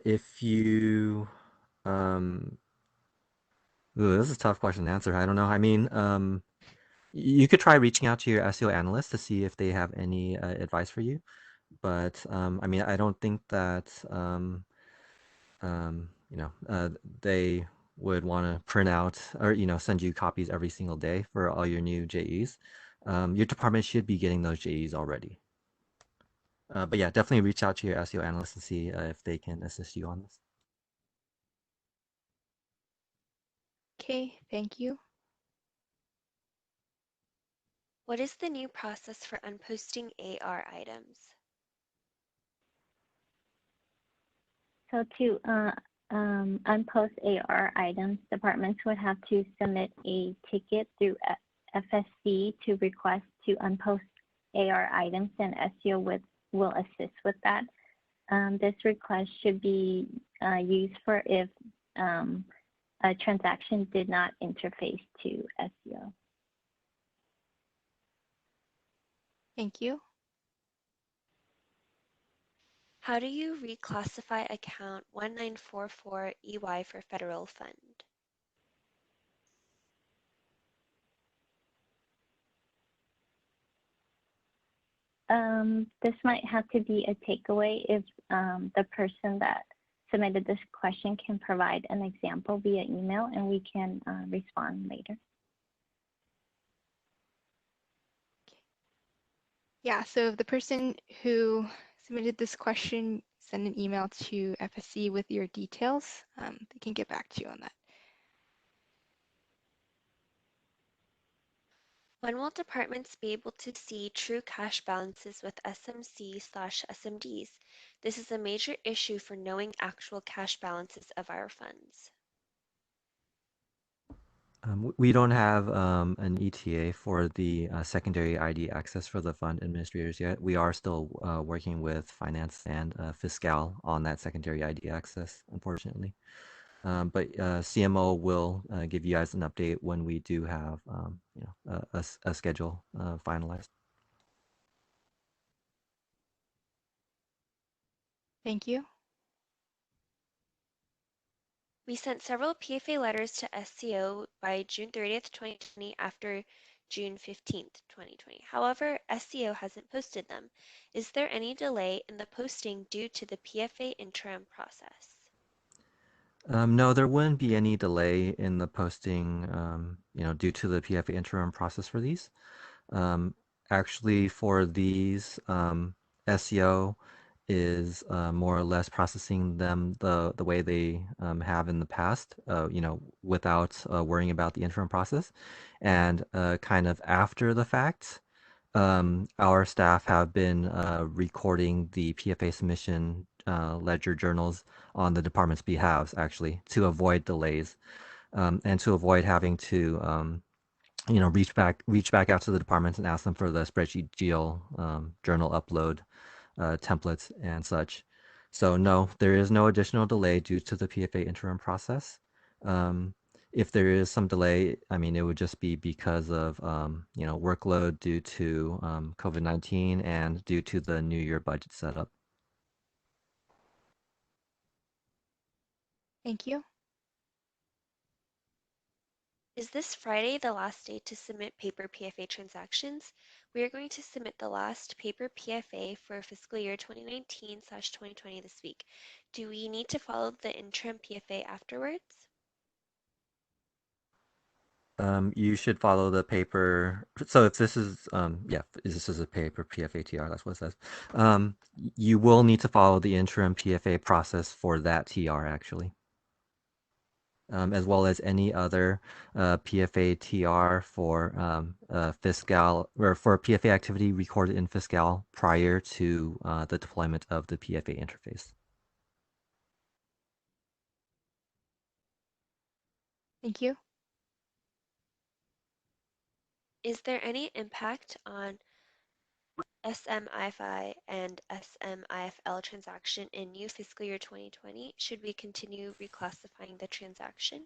If you, this is a tough question to answer. I don't know. I mean, you could try reaching out to your SEO analyst to see if they have any advice for you. But I mean, I don't think that they would want to print out or send you copies every single day for all your new JEs. Your department should be getting those JEs already. But yeah, definitely reach out to your SEO analyst and see if they can assist you on this. Okay, thank you. What is the new process for unposting AR items? So to unpost AR items, departments would have to submit a ticket through FSC to request to unpost AR items, and SEO will assist with that. This request should be used for if a transaction did not interface to SEO. Thank you. How do you reclassify account 1944 EY for federal fund? This might have to be a takeaway if the person that submitted this question can provide an example via email, and we can respond later. Yeah, so if the person who submitted this question send an email to FSC with your details, they can get back to you on that. When will departments be able to see true cash balances with SMC/SMDs? This is a major issue for knowing actual cash balances of our funds. We don't have an ETA for the secondary ID access for the fund administrators yet. We are still working with finance and Fiscal on that secondary ID access, unfortunately. But CMO will give you guys an update when we do have a schedule finalized. Thank you. We sent several PFA letters to SCO by June 30th, 2020 after June 15th, 2020. However, SCO hasn't posted them. Is there any delay in the posting due to the PFA interim process? No, there wouldn't be any delay in the posting, due to the PFA interim process for these. actually for these, SEO is more or less processing them the way they have in the past, without worrying about the interim process. And kind of after the fact, our staff have been recording the PFA submission ledger journals on the department's behalf, actually, to avoid delays, and to avoid having to reach back out to the departments and ask them for the spreadsheet GL journal upload templates and such. So no, there is no additional delay due to the PFA interim process. If there is some delay, I mean, it would just be because of workload due to COVID-19 and due to the New Year budget setup. Thank you. Is this Friday the last day to submit paper PFA transactions? We are going to submit the last paper PFA for fiscal year 2019/2020 this week. Do we need to follow the interim PFA afterwards? You should follow the paper. So if this is, this is a paper PFA-TR, that's what it says. You will need to follow the interim PFA process for that TR, actually. As well as any other PFA-TR for Fiscal, or for PFA activity recorded in Fiscal prior to the deployment of the PFA interface. Thank you. Is there any impact on SMIFI and SMIFL transaction in new fiscal year 2020? Should we continue reclassifying the transaction?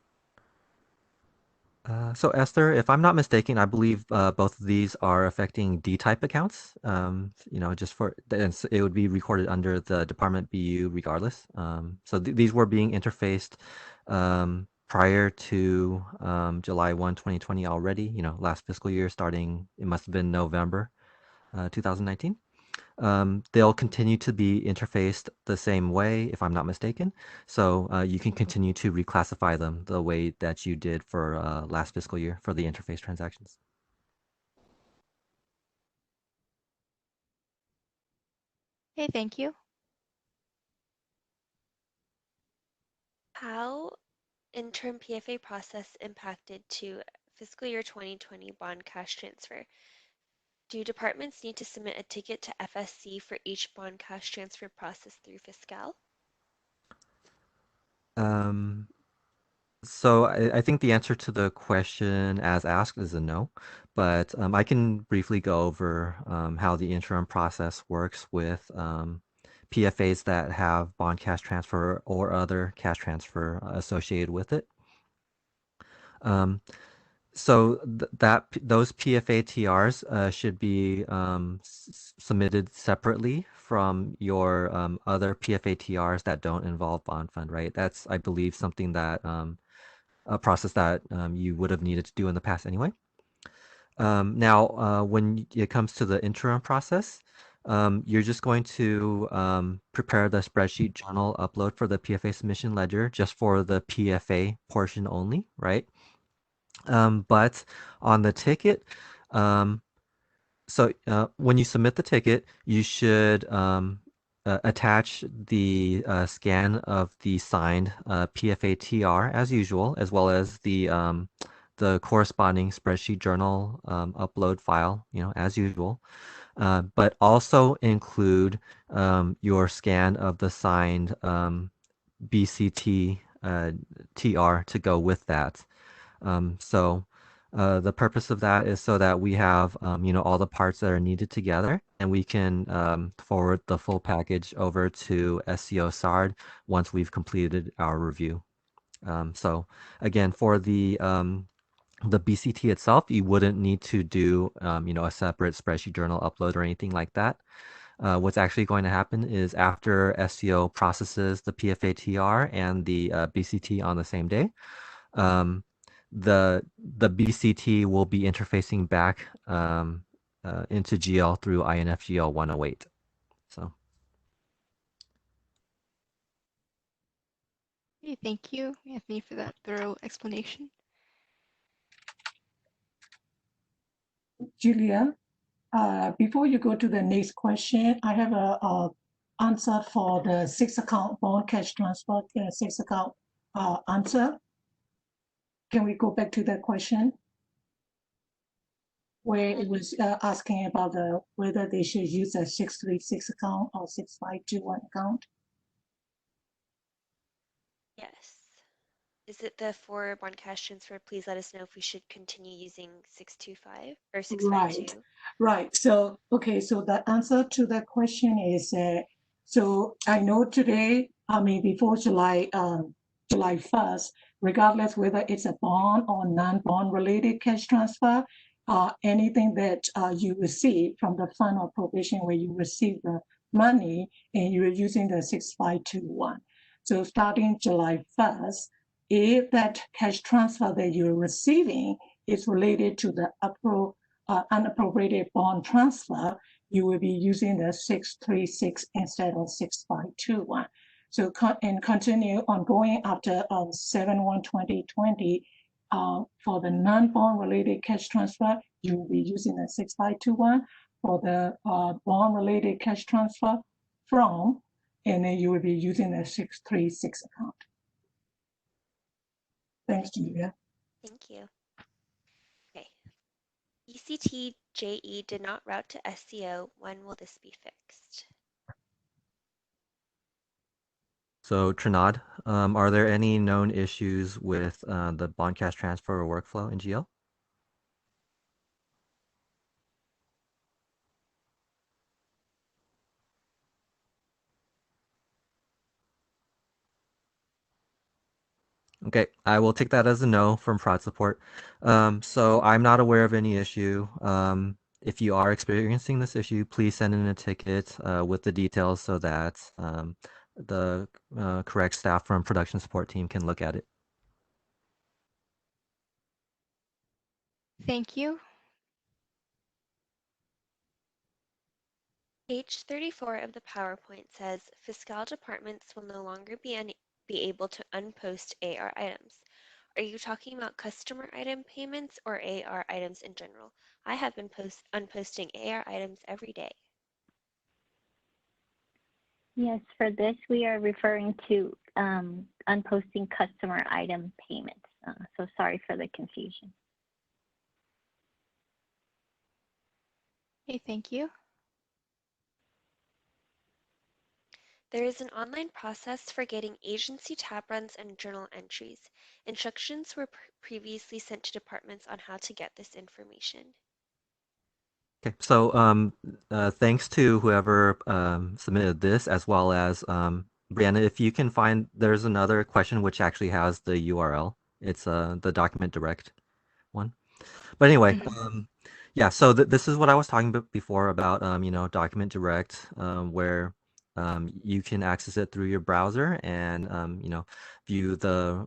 So Esther, if I'm not mistaken, I believe both of these are affecting D-type accounts. Just for it would be recorded under the department BU regardless. So these were being interfaced prior to July 1, 2020 already. Last fiscal year starting, it must have been November 2019. They'll continue to be interfaced the same way, if I'm not mistaken. So you can continue to reclassify them the way that you did for last fiscal year for the interface transactions. Okay, thank you. How interim PFA process impacted to fiscal year 2020 bond cash transfer? Do departments need to submit a ticket to FSC for each bond cash transfer process through Fiscal? So I think the answer to the question as asked is a no, but I can briefly go over how the interim process works with PFAs that have bond cash transfer or other cash transfer associated with it. So those PFA TRs should be submitted separately from your other PFA TRs that don't involve bond fund, right? That's, I believe, something that a process that you would have needed to do in the past anyway. Now, when it comes to the interim process, you're just going to prepare the spreadsheet journal upload for the PFA submission ledger just for the PFA portion only, right? But on the ticket, when you submit the ticket, you should attach the scan of the signed PFA TR as usual, as well as the corresponding spreadsheet journal upload file, as usual. But also include your scan of the signed BCT TR to go with that. The purpose of that is so that we have, all the parts that are needed together, and we can forward the full package over to SCO SARD once we've completed our review. So again, for the BCT itself, you wouldn't need to do, a separate spreadsheet journal upload or anything like that. What's actually going to happen is after SCO processes the PFA TR and the BCT on the same day, the BCT will be interfacing back into GL through INFGL 108. So. Okay, thank you, Anthony, for that thorough explanation. Julia, Before you go to the next question, I have a answer for the 6 account bond cash transfer, 6 account answer. Can we go back to that question? Where it was asking about whether they should use a 636 account or 6521 account. Yes. Is it the for bond cash transfer? Please let us know if we should continue using 625 or 652. Right. So, okay. So the answer to that question is, so I know today, before July 1st, regardless whether it's a bond or non-bond related cash transfer, anything that you receive from the fund or provision where you receive the money and you're using the 6521. So starting July 1st, if that cash transfer that you're receiving is related to the unappropriated bond transfer, you will be using the 636 instead of 6521. So and continue on going after 7/1/2020 for the non-bond related cash transfer, you will be using the 6521. For the bond related cash transfer from, and then you will be using the 636 account. Thanks, Julia. Thank you. Okay. ECTJE did not route to SCO. When will this be fixed? So Trinad, are there any known issues with the bond cash transfer or workflow in GL? Okay, I will take that as a no from fraud support. So I'm not aware of any issue. If you are experiencing this issue, please send in a ticket with the details so that the correct staff from production support team can look at it. Thank you. Page 34 of the PowerPoint says Fiscal departments will no longer be able to unpost AR items. Are you talking about customer item payments or AR items in general? I have been unposting AR items every day. Yes, for this, we are referring to unposting customer item payments. So sorry for the confusion. Okay, thank you. There is an online process for getting agency tab runs and journal entries. Instructions were previously sent to departments on how to get this information. Okay, so thanks to whoever submitted this, as well as Brianna, if you can find, there's another question which actually has the URL. It's the document direct one. But anyway, yeah, so this is what I was talking about before about, document direct, where you can access it through your browser and, view the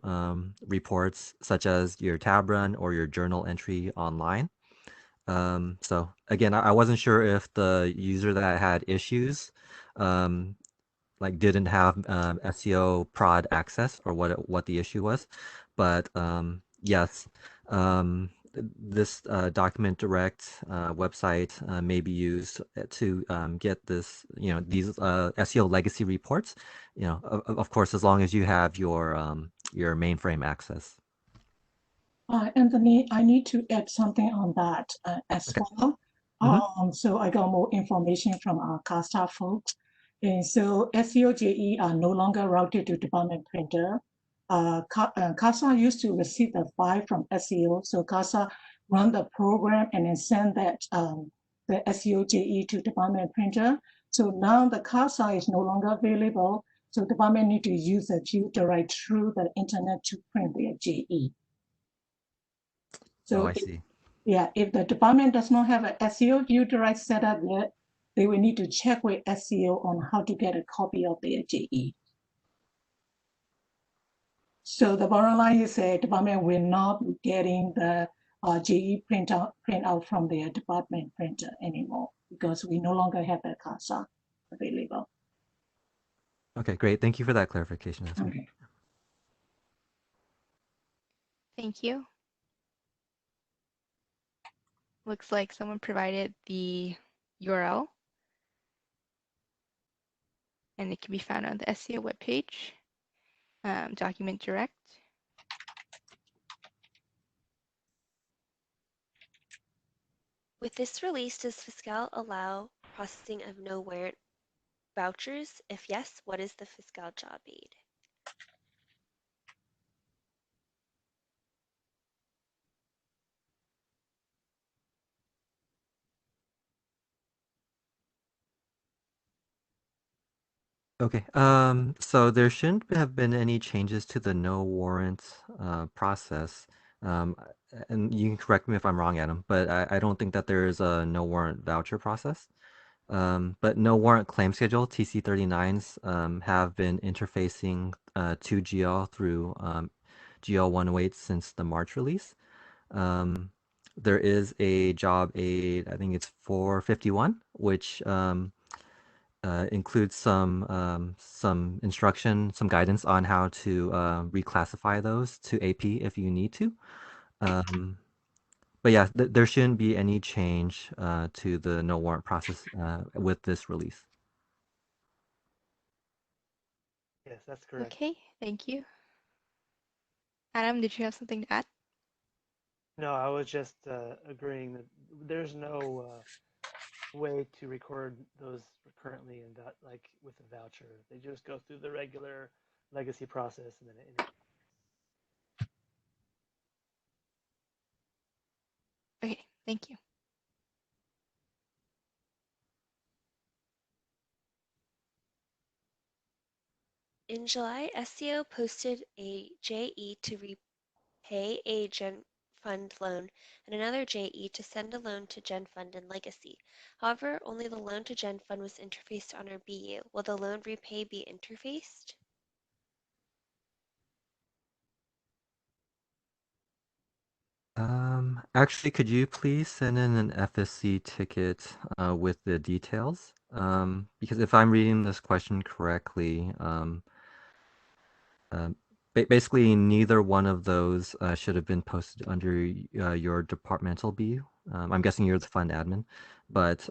reports such as your tab run or your journal entry online. So again, I wasn't sure if the user that had issues like didn't have SEO prod access or what the issue was, but yes, this document direct website may be used to get this, these SEO legacy reports, of course, as long as you have your mainframe access. Anthony, I need to add something on that as Okay. well. So I got more information from our CASA folks. And so SEOJE are no longer routed to department printer. CASA used to receive the file from SEO. So CASA run the program and then send that the SEOJE to department printer. So now the CASA is no longer available. So department need to use the view direct through the internet to print their JE. So I see. If the department does not have an SEO view direct set up yet, they will need to check with SEO on how to get a copy of their JE. So the bottom line is the department will not be getting the JE printout from their department printer anymore because we no longer have a CASA available. Okay, great. Thank you for that clarification. Okay. Thank you. Looks like someone provided the URL, and it can be found on the SEO webpage, document direct. With this release, does Fiscal allow processing of no warrant vouchers? If yes, what is the Fiscal job aid? Okay, so there shouldn't have been any changes to the no warrant process. And you can correct me if I'm wrong, Adam, but I don't think that there is a no warrant voucher process. But no warrant claim schedule, TC39s, have been interfacing to GL through GL 108 since the March release. There is a job aid, I think it's 451, which includes some instruction, some guidance on how to reclassify those to AP if you need to. But yeah, there shouldn't be any change to the no warrant process with this release. Yes, that's correct. Okay, thank you. Adam, did you have something to add? No, I was just agreeing that there's no way to record those currently in that, like with a voucher. They just go through the regular legacy process and then it. Okay, thank you. In July, SEO posted a JE to repay a Gen Fund loan and another JE to send a loan to Gen Fund and Legacy. However, only the loan to Gen Fund was interfaced on our BU. Will the loan repay be interfaced? Actually, could you please send in an FSC ticket with the details? Because if I'm reading this question correctly, basically neither one of those should have been posted under your departmental BU. I'm guessing you're the fund admin, but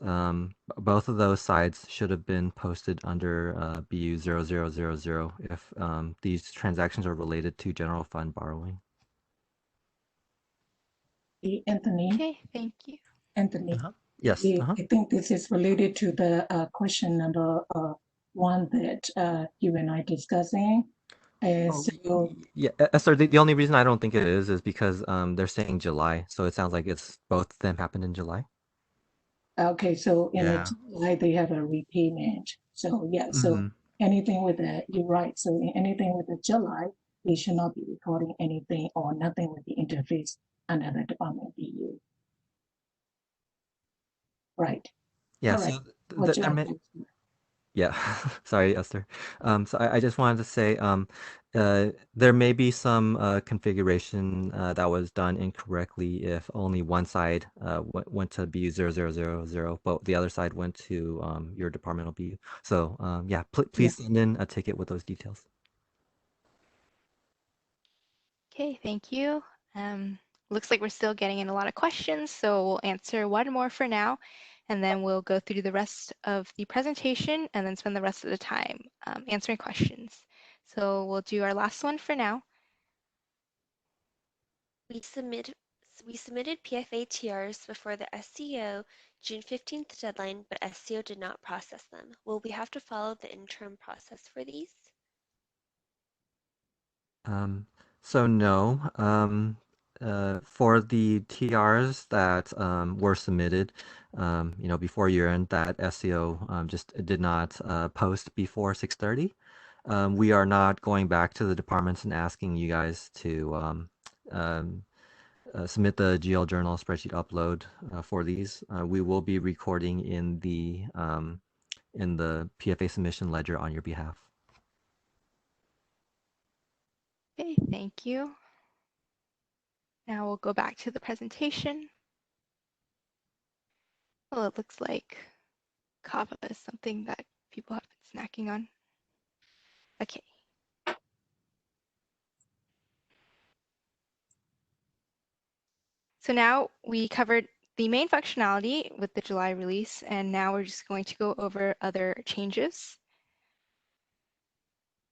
both of those sides should have been posted under BU 0000 if these transactions are related to general fund borrowing. Anthony, Okay, thank you. Anthony, Yes. I think this is related to the question number one that you and I discussing. So Yeah, Esther, the only reason I don't think it is because they're saying July, so it sounds like it's both of them happened in July. okay, so in Yeah. July they have a repayment. So yeah, so anything with that, you're right. So anything with the July, they should not be recording anything or nothing with the interface under the department BU. Right. Yeah. All right. So there may. Yeah, sorry, Esther. So I just wanted to say there may be some configuration that was done incorrectly if only one side went to BU 0000, but the other side went to your departmental BU. So yeah, please send in a ticket with those details. Okay, thank you. Looks like we're still getting in a lot of questions, so we'll answer one more for now, and then we'll go through the rest of the presentation and then spend the rest of the time answering questions. So we'll do our last one for now. We submitted PFA TRs before the SEO June 15th deadline, but SEO did not process them. Will we have to follow the interim process for these? So no, for the TRs that were submitted, before year end, that SEO just did not post before 6:30. We are not going back to the departments and asking you guys to submit the GL Journal spreadsheet upload for these. We will be recording in the PFA submission ledger on your behalf. Okay, thank you. Now we'll go back to the presentation. Well, it looks like kava is something that people have been snacking on. Okay. So now we covered the main functionality with the July release, and now we're just going to go over other changes.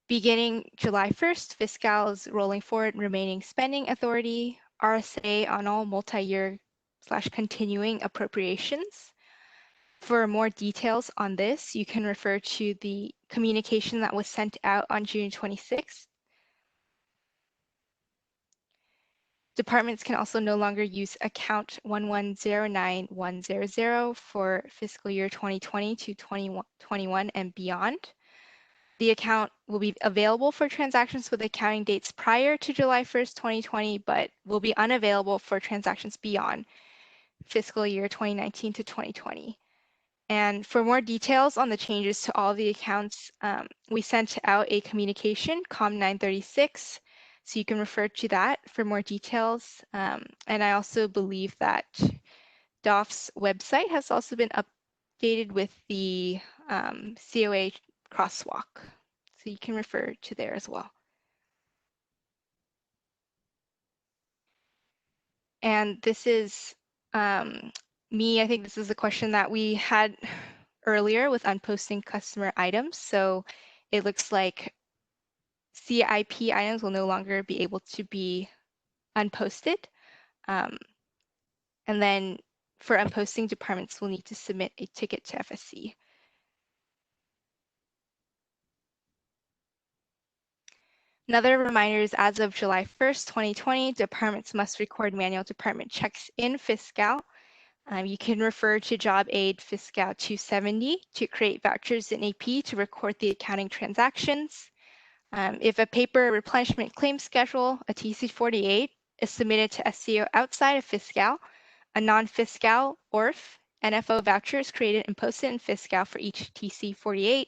Beginning July 1st, Fiscal is rolling forward remaining spending authority, RSA on all multi-year / continuing appropriations. For more details on this, you can refer to the communication that was sent out on June 26th. Departments can also no longer use account 1109100 for fiscal year 2020 to 2021 and beyond. The account will be available for transactions with accounting dates prior to July 1st, 2020, but will be unavailable for transactions beyond fiscal year 2019 to 2020. And for more details on the changes to all the accounts, we sent out a communication, COM 936, so you can refer to that for more details. And I also believe that Doff's website has also been updated with the COA crosswalk, so you can refer to there as well. And this is me, I think this is a question that we had earlier with unposting customer items. So it looks like CIP items will no longer be able to be unposted. And then for unposting, departments will need to submit a ticket to FSC. Another reminder is as of July 1st, 2020, departments must record manual department checks in Fiscal. You can refer to Job Aid Fiscal 270 to create vouchers in AP to record the accounting transactions. If a paper replenishment claim schedule, a TC48, is submitted to SCO outside of Fiscal, a non-Fiscal ORF NFO voucher is created and posted in Fiscal for each TC48,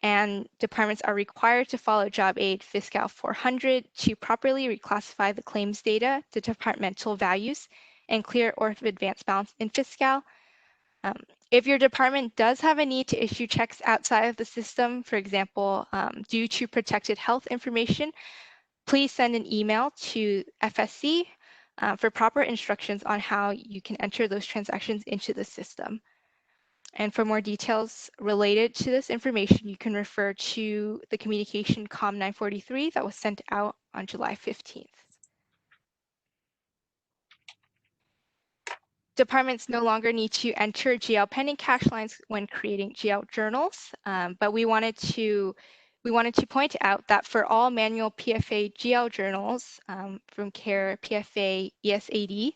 and departments are required to follow Job Aid Fiscal 400 to properly reclassify the claims data to departmental values and clear ORF advance balance in Fiscal. If your department does have a need to issue checks outside of the system, for example, due to protected health information, please send an email to FSC for proper instructions on how you can enter those transactions into the system. And for more details related to this information, you can refer to the communication COM 943 that was sent out on July 15th. Departments no longer need to enter GL pending cash lines when creating GL journals, but we wanted to point out that for all manual PFA GL journals from CARE, PFA, ESAD,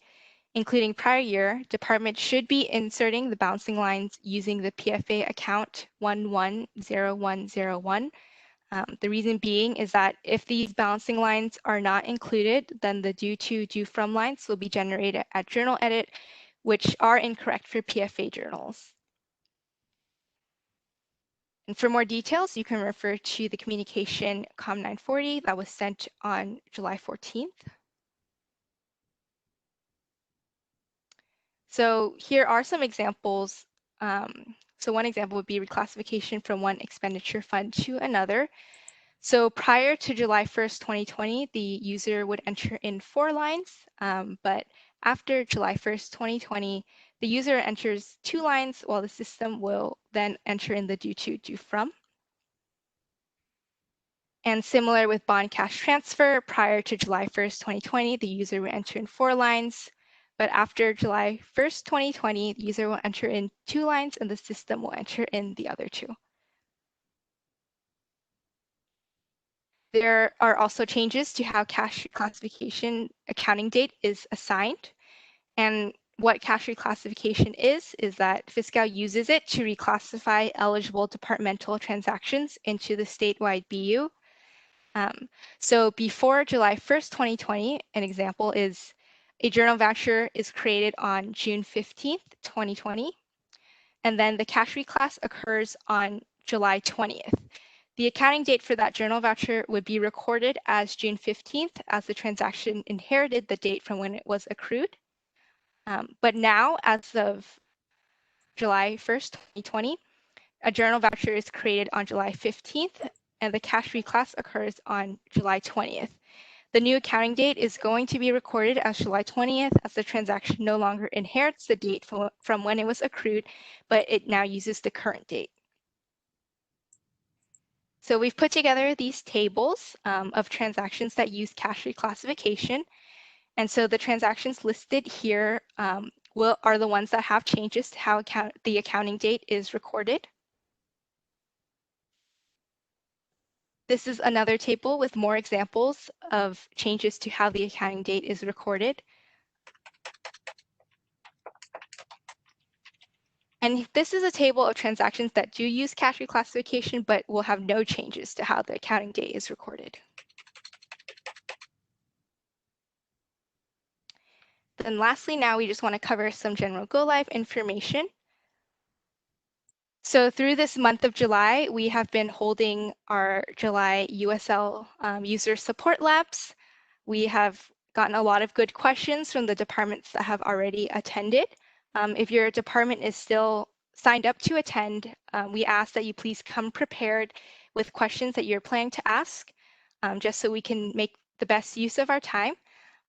including prior year, department should be inserting the bouncing lines using the PFA account 110101. The reason being is that if these bouncing lines are not included, then the due to, due from lines will be generated at journal edit, which are incorrect for PFA journals. And for more details, you can refer to the communication COM 940 that was sent on July 14th. So here are some examples. So one example would be reclassification from one expenditure fund to another. So prior to July 1st, 2020, the user would enter in 4 lines, but after July 1st, 2020, the user enters 2 lines while the system will then enter in the due to, due from. And similar with bond cash transfer, prior to July 1st, 2020, the user will enter in 4 lines, but after July 1st, 2020, the user will enter in 2 lines and the system will enter in the other 2. There are also changes to how cash reclassification accounting date is assigned. And what cash reclassification is that Fiscal uses it to reclassify eligible departmental transactions into the statewide BU. So before July 1st, 2020, an example is a journal voucher is created on June 15th, 2020, and then the cash reclass occurs on July 20th. The accounting date for that journal voucher would be recorded as June 15th as the transaction inherited the date from when it was accrued. But now, as of July 1st, 2020, a journal voucher is created on July 15th and the cash reclass occurs on July 20th. The new accounting date is going to be recorded as July 20th, as the transaction no longer inherits the date from when it was accrued, but it now uses the current date. So we've put together these tables of transactions that use cash reclassification. And so the transactions listed here are the ones that have changes to how the accounting date is recorded. This is another table with more examples of changes to how the accounting date is recorded. And this is a table of transactions that do use cash reclassification, but will have no changes to how the accounting date is recorded. Then lastly, now we just want to cover some general Go Live information. So through this month of July, we have been holding our July USL user support labs. We have gotten a lot of good questions from the departments that have already attended. If your department is still signed up to attend, we ask that you please come prepared with questions that you're planning to ask, just so we can make the best use of our time.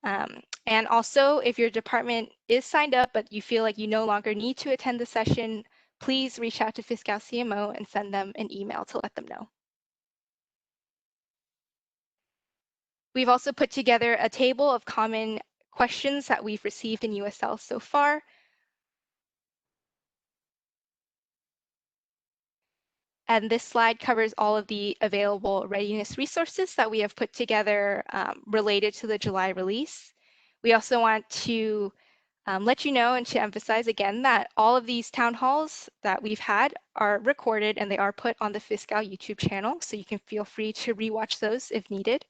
And also, if your department is signed up, but you feel like you no longer need to attend the session, please reach out to Fiscal CMO and send them an email to let them know. We've also put together a table of common questions that we've received in USL so far. And this slide covers all of the available readiness resources that we have put together related to the July release. We also want to let you know and to emphasize again that all of these town halls that we've had are recorded and they are put on the Fiscal YouTube channel, so you can feel free to rewatch those if needed.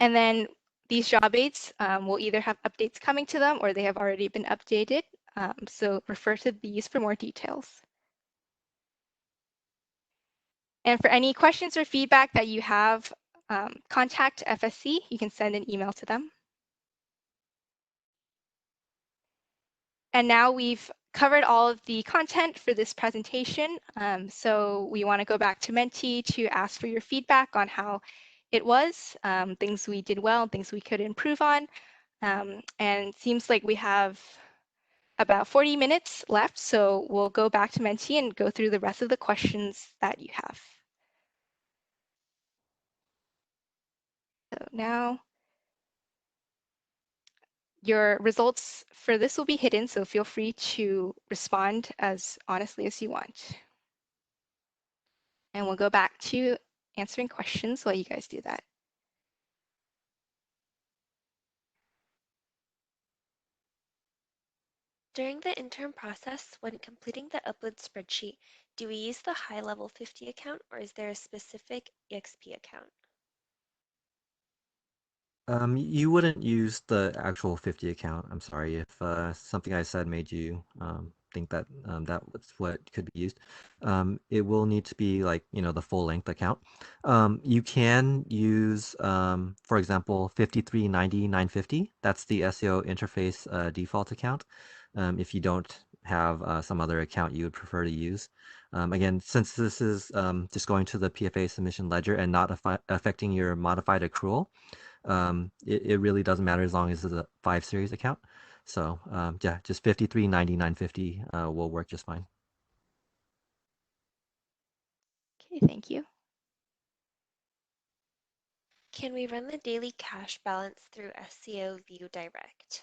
And then these job aids will either have updates coming to them or they have already been updated. So refer to these for more details. And for any questions or feedback that you have, contact FSC. You can send an email to them. And now we've covered all of the content for this presentation. So we want to go back to Menti to ask for your feedback on how it was, things we did well, things we could improve on. And it seems like we have about 40 minutes left, so we'll go back to Menti and go through the rest of the questions that you have. So now your results for this will be hidden, so feel free to respond as honestly as you want. And we'll go back to answering questions while you guys do that. During the interim process, when completing the upload spreadsheet, do we use the high-level 50 account or is there a specific EXP account? You wouldn't use the actual 50 account. I'm sorry if something I said made you think that that was what could be used. It will need to be like, the full length account. You can use, for example, 5390-950. That's the SEO interface default account. If you don't have some other account you would prefer to use. Again, since this is just going to the PFA submission ledger and not affecting your modified accrual, it really doesn't matter as long as it's a 5 series account. So yeah, just 5390-950 will work just fine. Okay, thank you. Can we run the daily cash balance through SEO View Direct?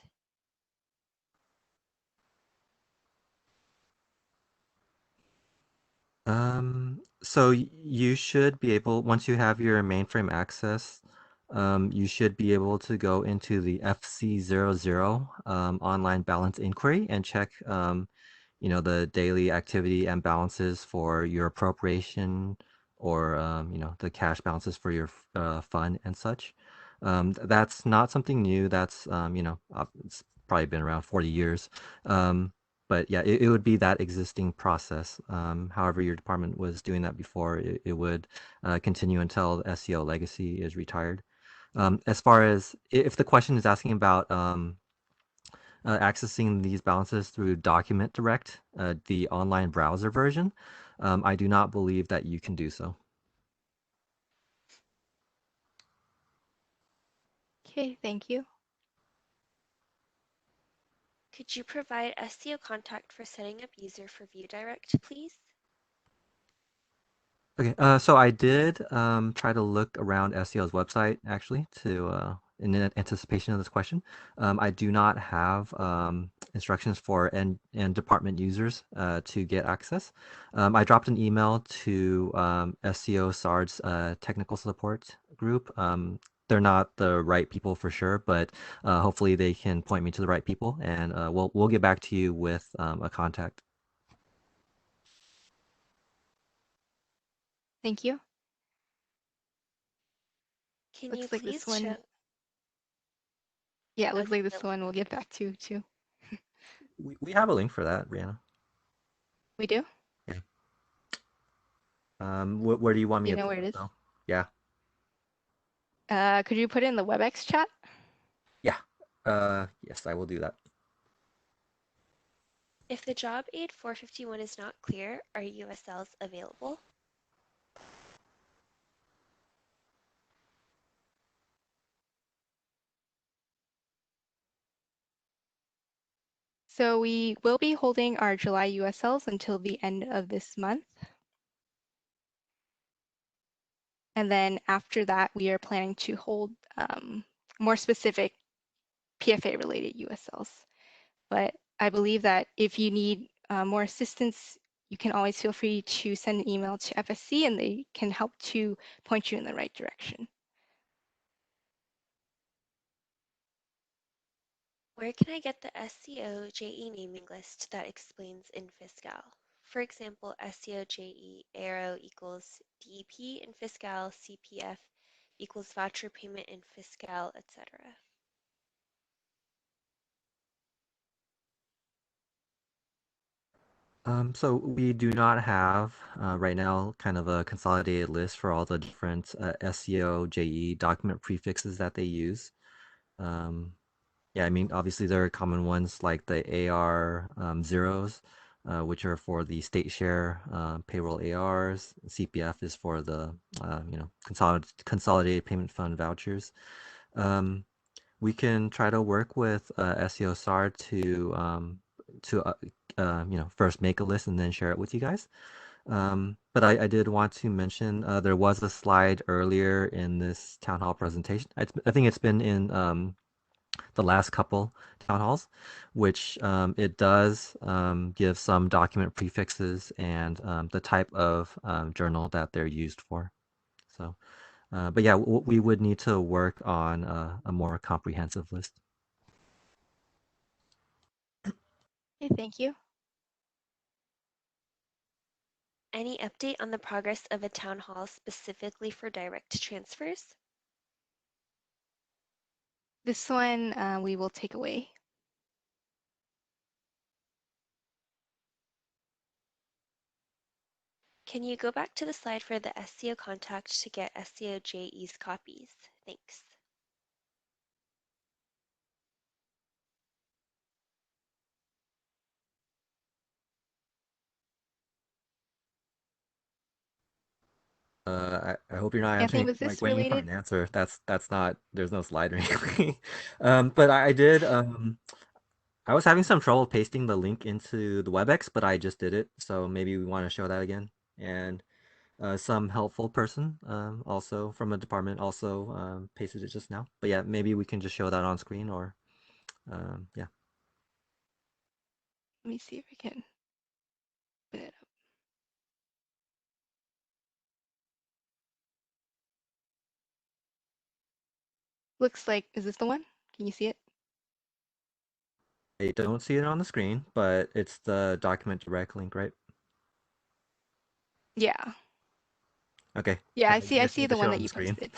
So you should be able, once you have your mainframe access, you should be able to go into the FC00 online balance inquiry and check, the daily activity and balances for your appropriation or, the cash balances for your fund and such. That's not something new. That's, it's probably been around 40 years. But yeah, it would be that existing process. However, your department was doing that before, it would continue until the SEO legacy is retired. As far as if the question is asking about accessing these balances through Document Direct, the online browser version, I do not believe that you can do so. Okay, thank you. Could you provide SEO contact for setting up user for ViewDirect, please? Okay, so I did try to look around SEO's website actually to in anticipation of this question. I do not have instructions for end department users to get access. I dropped an email to SEO SARD's technical support group. They're not the right people for sure, but hopefully they can point me to the right people, and we'll get back to you with a contact. Thank you. Can you Looks like please this one. show? Yeah, it looks Okay, like this one we'll get back to too. We have a link for that, Brianna. We do? Yeah. Where do you want me You to know put where it it, is? though? Yeah. Could you put it in the WebEx chat? Yeah. Yes, I will do that. If the job aid 451 is not clear, are USLs available? So we will be holding our July USLs until the end of this month. And then after that, we are planning to hold more specific PFA related USLs. But I believe that if you need more assistance, you can always feel free to send an email to FSC and they can help to point you in the right direction. Where can I get the SEO JE naming list that explains in Fiscal? For example, SEO JE arrow equals DEP in Fiscal, CPF equals voucher payment in Fiscal, etc. So we do not have right now kind of a consolidated list for all the different SEO JE document prefixes that they use. Yeah, I mean, obviously there are common ones like the AR zeros, which are for the state share payroll ARs. CPF is for the consolidated payment fund vouchers. We can try to work with SEO SAR to first make a list and then share it with you guys. But I did want to mention there was a slide earlier in this town hall presentation. I think it's been in the last couple town halls, which it does give some document prefixes and the type of journal that they're used for. So, but yeah, we would need to work on a more comprehensive list. Okay, thank you. Any update on the progress of a town hall specifically for direct transfers? This one we will take away. Can you go back to the slide for the SEO contact to get SEO JE's copies? Thanks. I hope you're not Anthony, answering was like this waiting for related? an answer. That's not. There's no slide or anything. But I did. I was having some trouble pasting the link into the WebEx, but I just did it. So maybe we want to show that again. And some helpful person also from a department also pasted it just now. But yeah, maybe we can just show that on screen or yeah. Let me see if I can put it up. Looks like, is this the one? Can you see it? I don't see it on the screen, but it's the document direct link, right? Yeah. Okay. Yeah, I You just see need to the one show it that on the you screen. posted.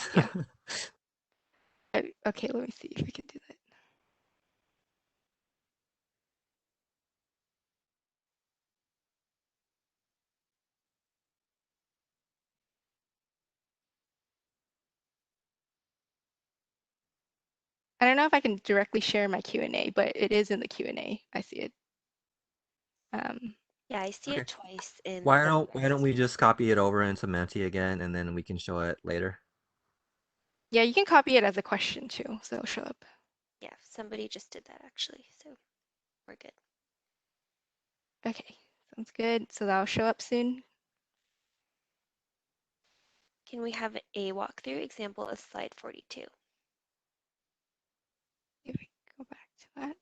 Yeah. Okay, let me see if we can do that. I don't know if I can directly share my Q&A, but it is in the Q&A. I see it. Yeah, I see Okay. it twice in Why the don't we just copy it over into Menti again and then we can show it later? Yeah, you can copy it as a question too, so it'll show up. Yeah, somebody just did that actually, so we're good. Okay, sounds good. So that'll show up soon. Can we have a walkthrough example of slide 42? If we go back to that.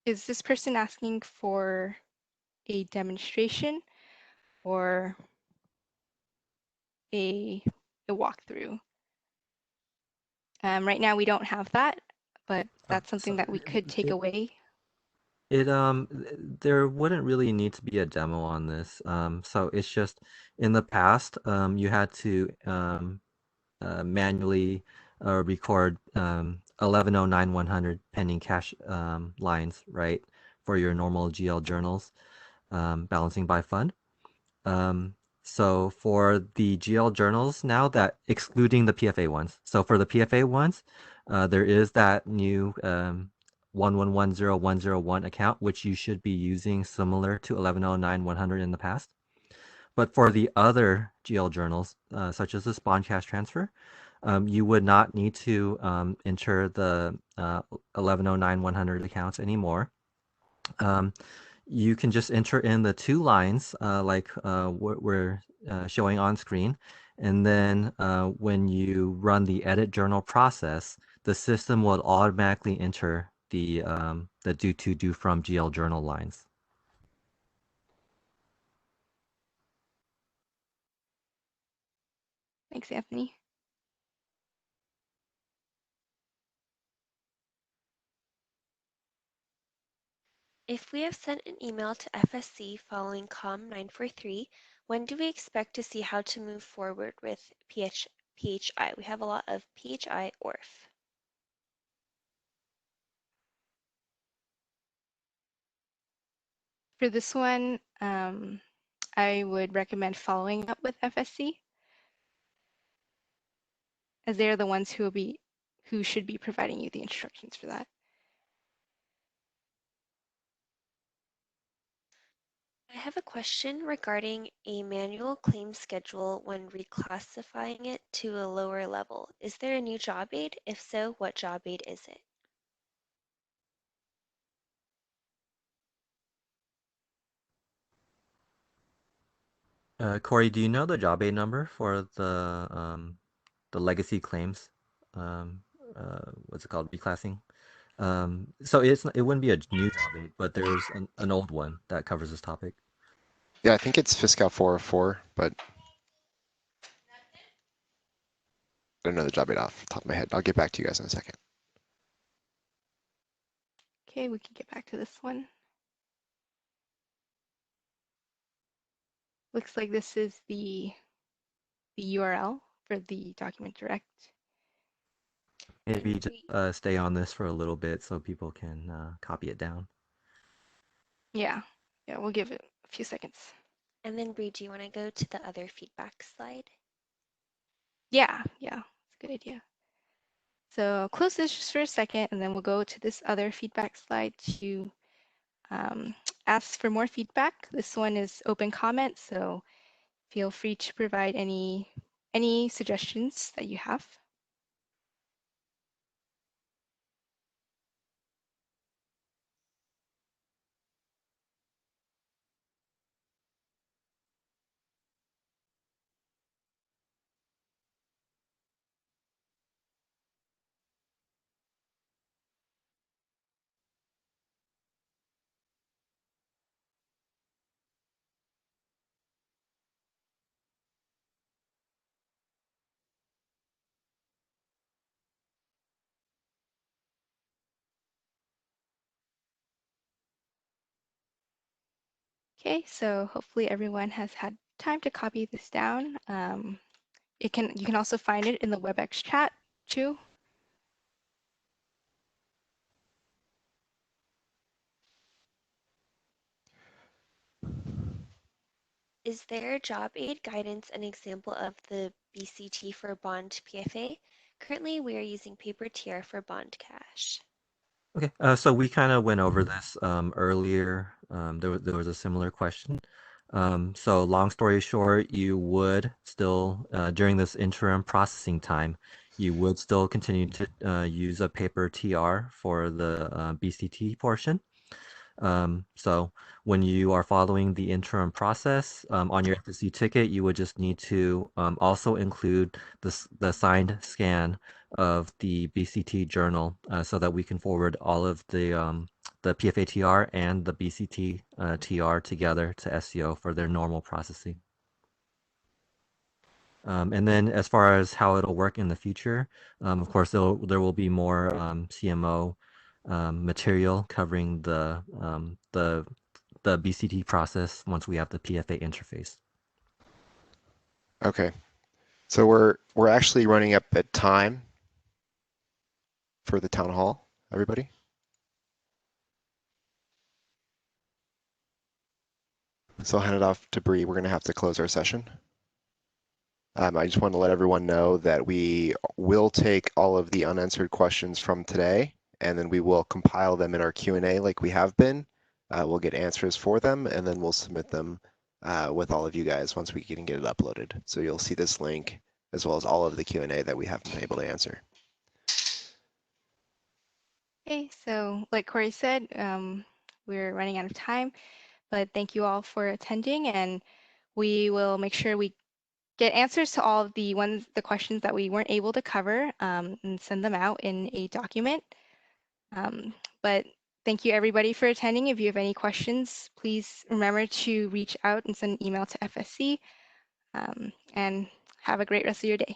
Is this person asking for a demonstration or a walkthrough? Right now we don't have that, but that's something that we could take away. There wouldn't really need to be a demo on this. So it's just in the past, you had to manually record 1109-100 pending cash lines, right, for your normal GL journals, balancing by fund. So for the GL journals now, that excluding the PFA ones. So for the PFA ones, there is that new 1110101 account, which you should be using similar to 1109-100 in the past. But for the other GL journals, such as the spawn cash transfer, you would not need to enter the 1109-100 accounts anymore. You can just enter in the two lines like we're showing on screen. And then when you run the edit journal process, the system will automatically enter the due to, due from GL journal lines. Thanks, Anthony. If we have sent an email to FSC following COM 943, when do we expect to see how to move forward with PHI? We have a lot of PHI ORF. For this one, I would recommend following up with FSC, as they're the ones who should be providing you the instructions for that. I have a question regarding a manual claim schedule when reclassifying it to a lower level. Is there a new job aid? If so, what job aid is it? Corey, do you know the job aid number for the legacy claims? What's it called? Reclassing. So it wouldn't be a new job aid, but there's an old one that covers this topic. Yeah, I think it's Fiscal 404, but I don't know the job right off the top of my head. I'll get back to you guys in a second. Okay, we can get back to this one. Looks like this is the URL for the document direct. Maybe just stay on this for a little bit so people can copy it down. Yeah, we'll give it a few seconds. And then Bree, do you want to go to the other feedback slide? Yeah, it's a good idea. So close this just for a second, and then we'll go to this other feedback slide to ask for more feedback. This one is open comment, so feel free to provide any suggestions that you have. Okay, so hopefully everyone has had time to copy this down. You can also find it in the WebEx chat too. Is there job aid guidance an example of the BCT for bond PFA? Currently, we are using paper tier for bond cash. Okay, so we kind of went over this earlier. There was a similar question. So long story short, you would still, during this interim processing time, you would still continue to use a paper TR for the BCT portion. So when you are following the interim process on your FSC ticket, you would just need to also include the signed scan of the BCT journal so that we can forward all of the PFA TR and the BCT TR together to SCO for their normal processing. And then as far as how it'll work in the future, of course, there will be more CMO material covering the BCT process once we have the PFA interface. Okay, so we're actually running up at time for the town hall, everybody. So I'll hand it off to Bree. We're going to have to close our session. I just want to let everyone know that we will take all of the unanswered questions from today, and then we will compile them in our Q&A like we have been. We'll get answers for them, and then we'll submit them with all of you guys once we can get it uploaded. So you'll see this link as well as all of the Q&A that we haven't been able to answer. Okay, so like Corey said, we're running out of time, but thank you all for attending, and we will make sure we get answers to all of the questions that we weren't able to cover and send them out in a document. But thank you everybody for attending. If you have any questions, please remember to reach out and send an email to FSC, and have a great rest of your day.